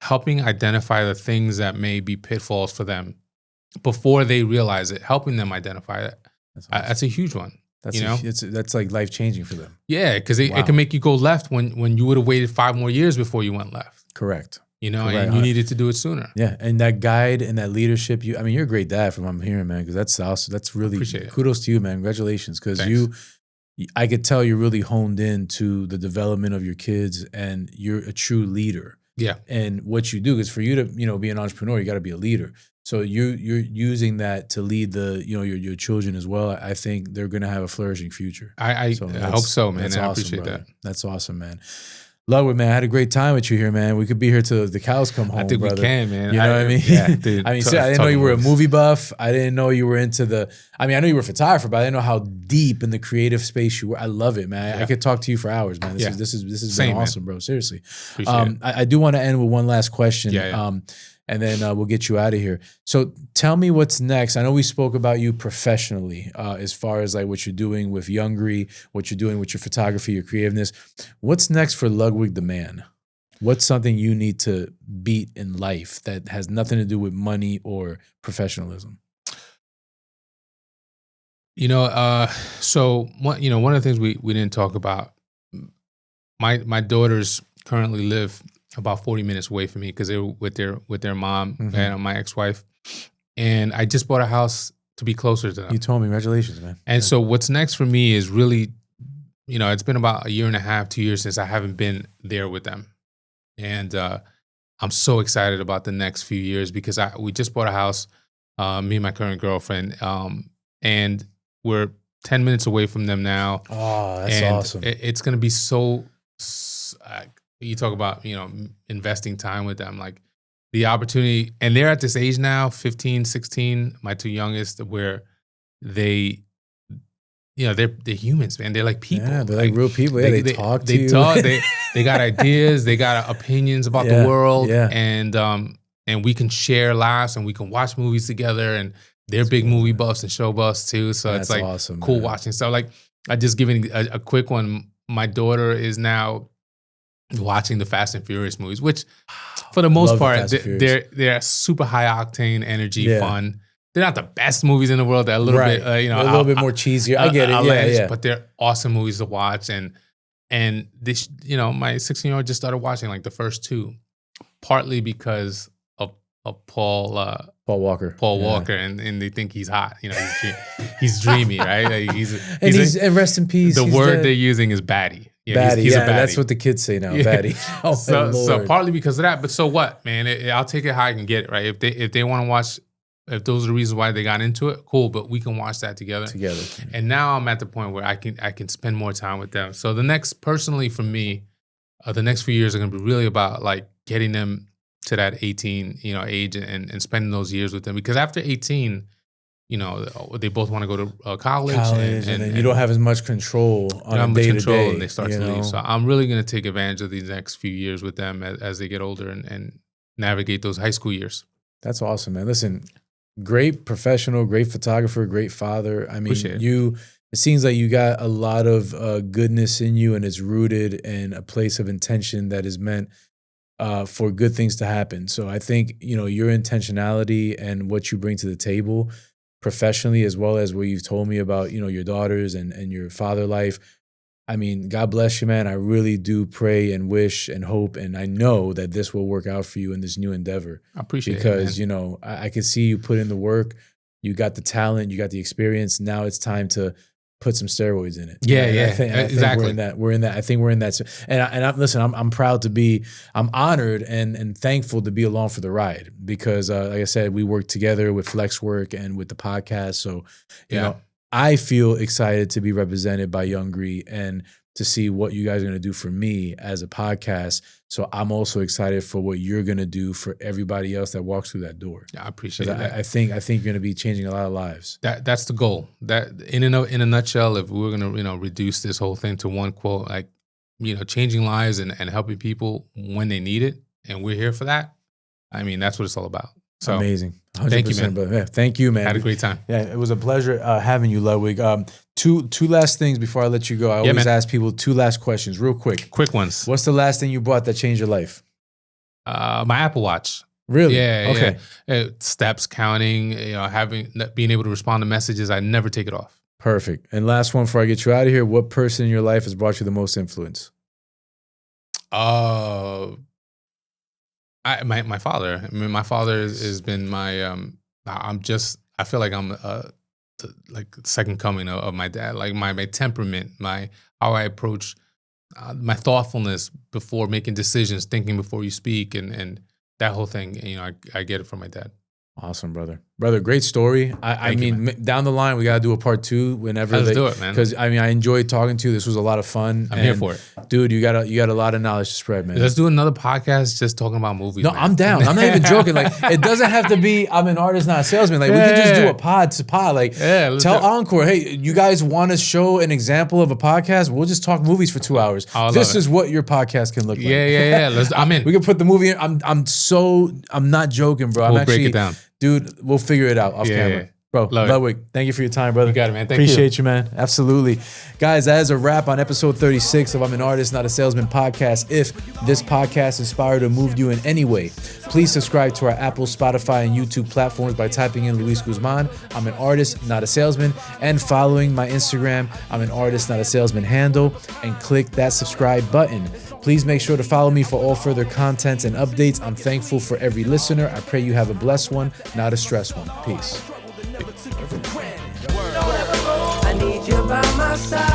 S3: helping identify the things that may be pitfalls for them before they realize it, helping them identify it. That's a huge one.
S2: That's like life changing for them.
S3: Yeah, because it can make you go left when you would have waited 5 more years before you went left.
S2: Correct.
S3: And you needed to do it sooner.
S2: Yeah, and that guide and that leadership. You're a great dad from what I'm hearing, man. Because that's awesome. That's really kudos to you, man. Congratulations, because I could tell you're really honed in to the development of your kids, and you're a true leader.
S3: Yeah,
S2: and what you do is for you to be an entrepreneur, you got to be a leader. So you're using that to lead your children as well. I think they're going to have a flourishing future.
S3: I hope so, man. I appreciate
S2: brother.
S3: that.
S2: That's awesome, man. Ludwig, man, I had a great time with you here, man. We could be here till the cows come home.
S3: I think
S2: brother.
S3: We can, man.
S2: You know what I mean?
S3: Yeah, dude.
S2: I didn't know you were a movie buff. I didn't know you were into I know you were a photographer, but I didn't know how deep in the creative space you were. I love it, man. I could talk to you for hours, man. This has been awesome, bro. Seriously. I do want to end with one last question. And then we'll get you out of here. So tell me what's next. I know we spoke about you professionally as far as like what you're doing with Youngry, what you're doing with your photography, your creativeness. What's next for Ludwig the man? What's something you need to beat in life that has nothing to do with money or professionalism?
S3: So one of the things we didn't talk about, my daughters currently live about 40 minutes away from me because they're with their mom and my ex-wife. And I just bought a house to be closer to them.
S2: You told me, congratulations, man.
S3: And so what's next for me is really, it's been about 1.5 years, 2 years since I haven't been there with them. And I'm so excited about the next few years because we just bought a house, me and my current girlfriend, and we're 10 minutes away from them now.
S2: Oh, that's awesome.
S3: It's going to be so, you talk about, investing time with them, like the opportunity. And they're at this age now, 15, 16, my two youngest, where they're humans, man. They're like people.
S2: Yeah, they're like real people. Yeah, they talk to you.
S3: They got ideas. They got opinions about the world. Yeah. And we can share laughs and we can watch movies together. And they're big movie buffs and show buffs too. So it's like awesome, cool watching stuff. Like I just giving a quick one. My daughter is now watching the Fast and Furious movies, which for the most part, they're super high octane energy, fun. They're not the best movies in the world. They're a little bit, a little bit more cheesy. I get it, but they're awesome movies to watch. And this, my 16-year-old just started watching like the first two, partly because of Paul Walker. Walker, and they think he's hot. He's dreamy, right? Like
S2: and rest in peace.
S3: The word they're using is baddie.
S2: Yeah, he's a baddie. That's what the kids say now, baddie. Oh,
S3: so partly because of that, but so what, man? I'll take it how I can get it, right? If they want to watch, if those are the reasons why they got into it, cool. But we can watch that together. And now I'm at the point where I can spend more time with them. So personally for me, the next few years are going to be really about like getting them to that 18, age and spending those years with them. Because after 18, they both want to go to college
S2: and then you don't have as much control on a day-to-day.
S3: And they start to leave. So I'm really going to take advantage of these next few years with them as they get older and navigate those high school years.
S2: That's awesome, man. Listen, great professional, great photographer, great father. I mean, it seems like you got a lot of goodness in you, and it's rooted in a place of intention that is meant for good things to happen. So I think, your intentionality and what you bring to the table professionally, as well as what you've told me about, your daughters and your father life. I mean, God bless you, man. I really do pray and wish and hope, and I know that this will work out for you in this new endeavor.
S3: I appreciate it,
S2: because, I can see you put in the work. You got the talent, you got the experience. Now it's time to put some steroids in it.
S3: Yeah,
S2: I think
S3: exactly.
S2: We're in that. I think we're in that. And I'm proud to be. I'm honored and thankful to be along for the ride because, like I said, we work together with Flexwork and with the podcast. So, you know, I feel excited to be represented by Youngry and to see what you guys are going to do for me as a podcast. So I'm also excited for what you're going to do for everybody else that walks through that door.
S3: I appreciate that.
S2: I think you're going to be changing a lot of lives.
S3: That's the goal. That in a nutshell, if we're going to reduce this whole thing to one quote, like changing lives and helping people when they need it, and we're here for that. I mean, that's what it's all about. So
S2: amazing. 100%,
S3: thank you, man.
S2: Brother. Yeah, thank you, man.
S3: Had a great time.
S2: Yeah, it was a pleasure having you, Ludwig. Two last things before I let you go. I always ask people 2 last questions, real quick.
S3: Quick ones.
S2: What's the last thing you bought that changed your life?
S3: My Apple Watch.
S2: Really?
S3: Yeah.
S2: Okay.
S3: Yeah. Steps counting. Being able to respond to messages. I never take it off.
S2: Perfect. And last one before I get you out of here. What person in your life has brought you the most influence?
S3: My father. I mean, my father has been my. I feel like I'm the second coming of my dad. Like my temperament, how I approach, my thoughtfulness before making decisions, thinking before you speak, and that whole thing. I get it from my dad.
S2: Awesome, brother. Great story. I mean, down the line, we got to do a part 2 whenever.
S3: Let's do it, man.
S2: Because, I enjoyed talking to you. This was a lot of fun.
S3: I'm here for it.
S2: Dude, you got a lot of knowledge to spread, man.
S3: Let's do another podcast just talking about movies.
S2: No,
S3: man.
S2: I'm down. I'm not even joking. Like, it doesn't have to be, I'm an artist, not a salesman. Like, we can just do a pod to pod. Like, tell Encore, hey, you guys want to show an example of a podcast? We'll just talk movies for 2 hours. This is what your podcast can look like.
S3: Yeah. I'm in.
S2: We can put the movie in. I'm not joking, bro.
S3: We'll break it down.
S2: Dude, we'll figure it out off camera. Bro,
S3: Love it.
S2: Ludwig, thank you for your time, brother.
S3: You got it, man. Thank
S2: Appreciate you, man. Absolutely. Guys, that is a wrap on episode 36 of I'm an Artist, Not a Salesman podcast. If this podcast inspired or moved you in any way, please subscribe to our Apple, Spotify, and YouTube platforms by typing in Luis Guzman, I'm an Artist, Not a Salesman, and following my Instagram, I'm an Artist, Not a Salesman handle, and click that subscribe button. Please make sure to follow me for all further content and updates. I'm thankful for every listener. I pray you have a blessed one, not a stressed one. Peace.
S1: I need you by my side.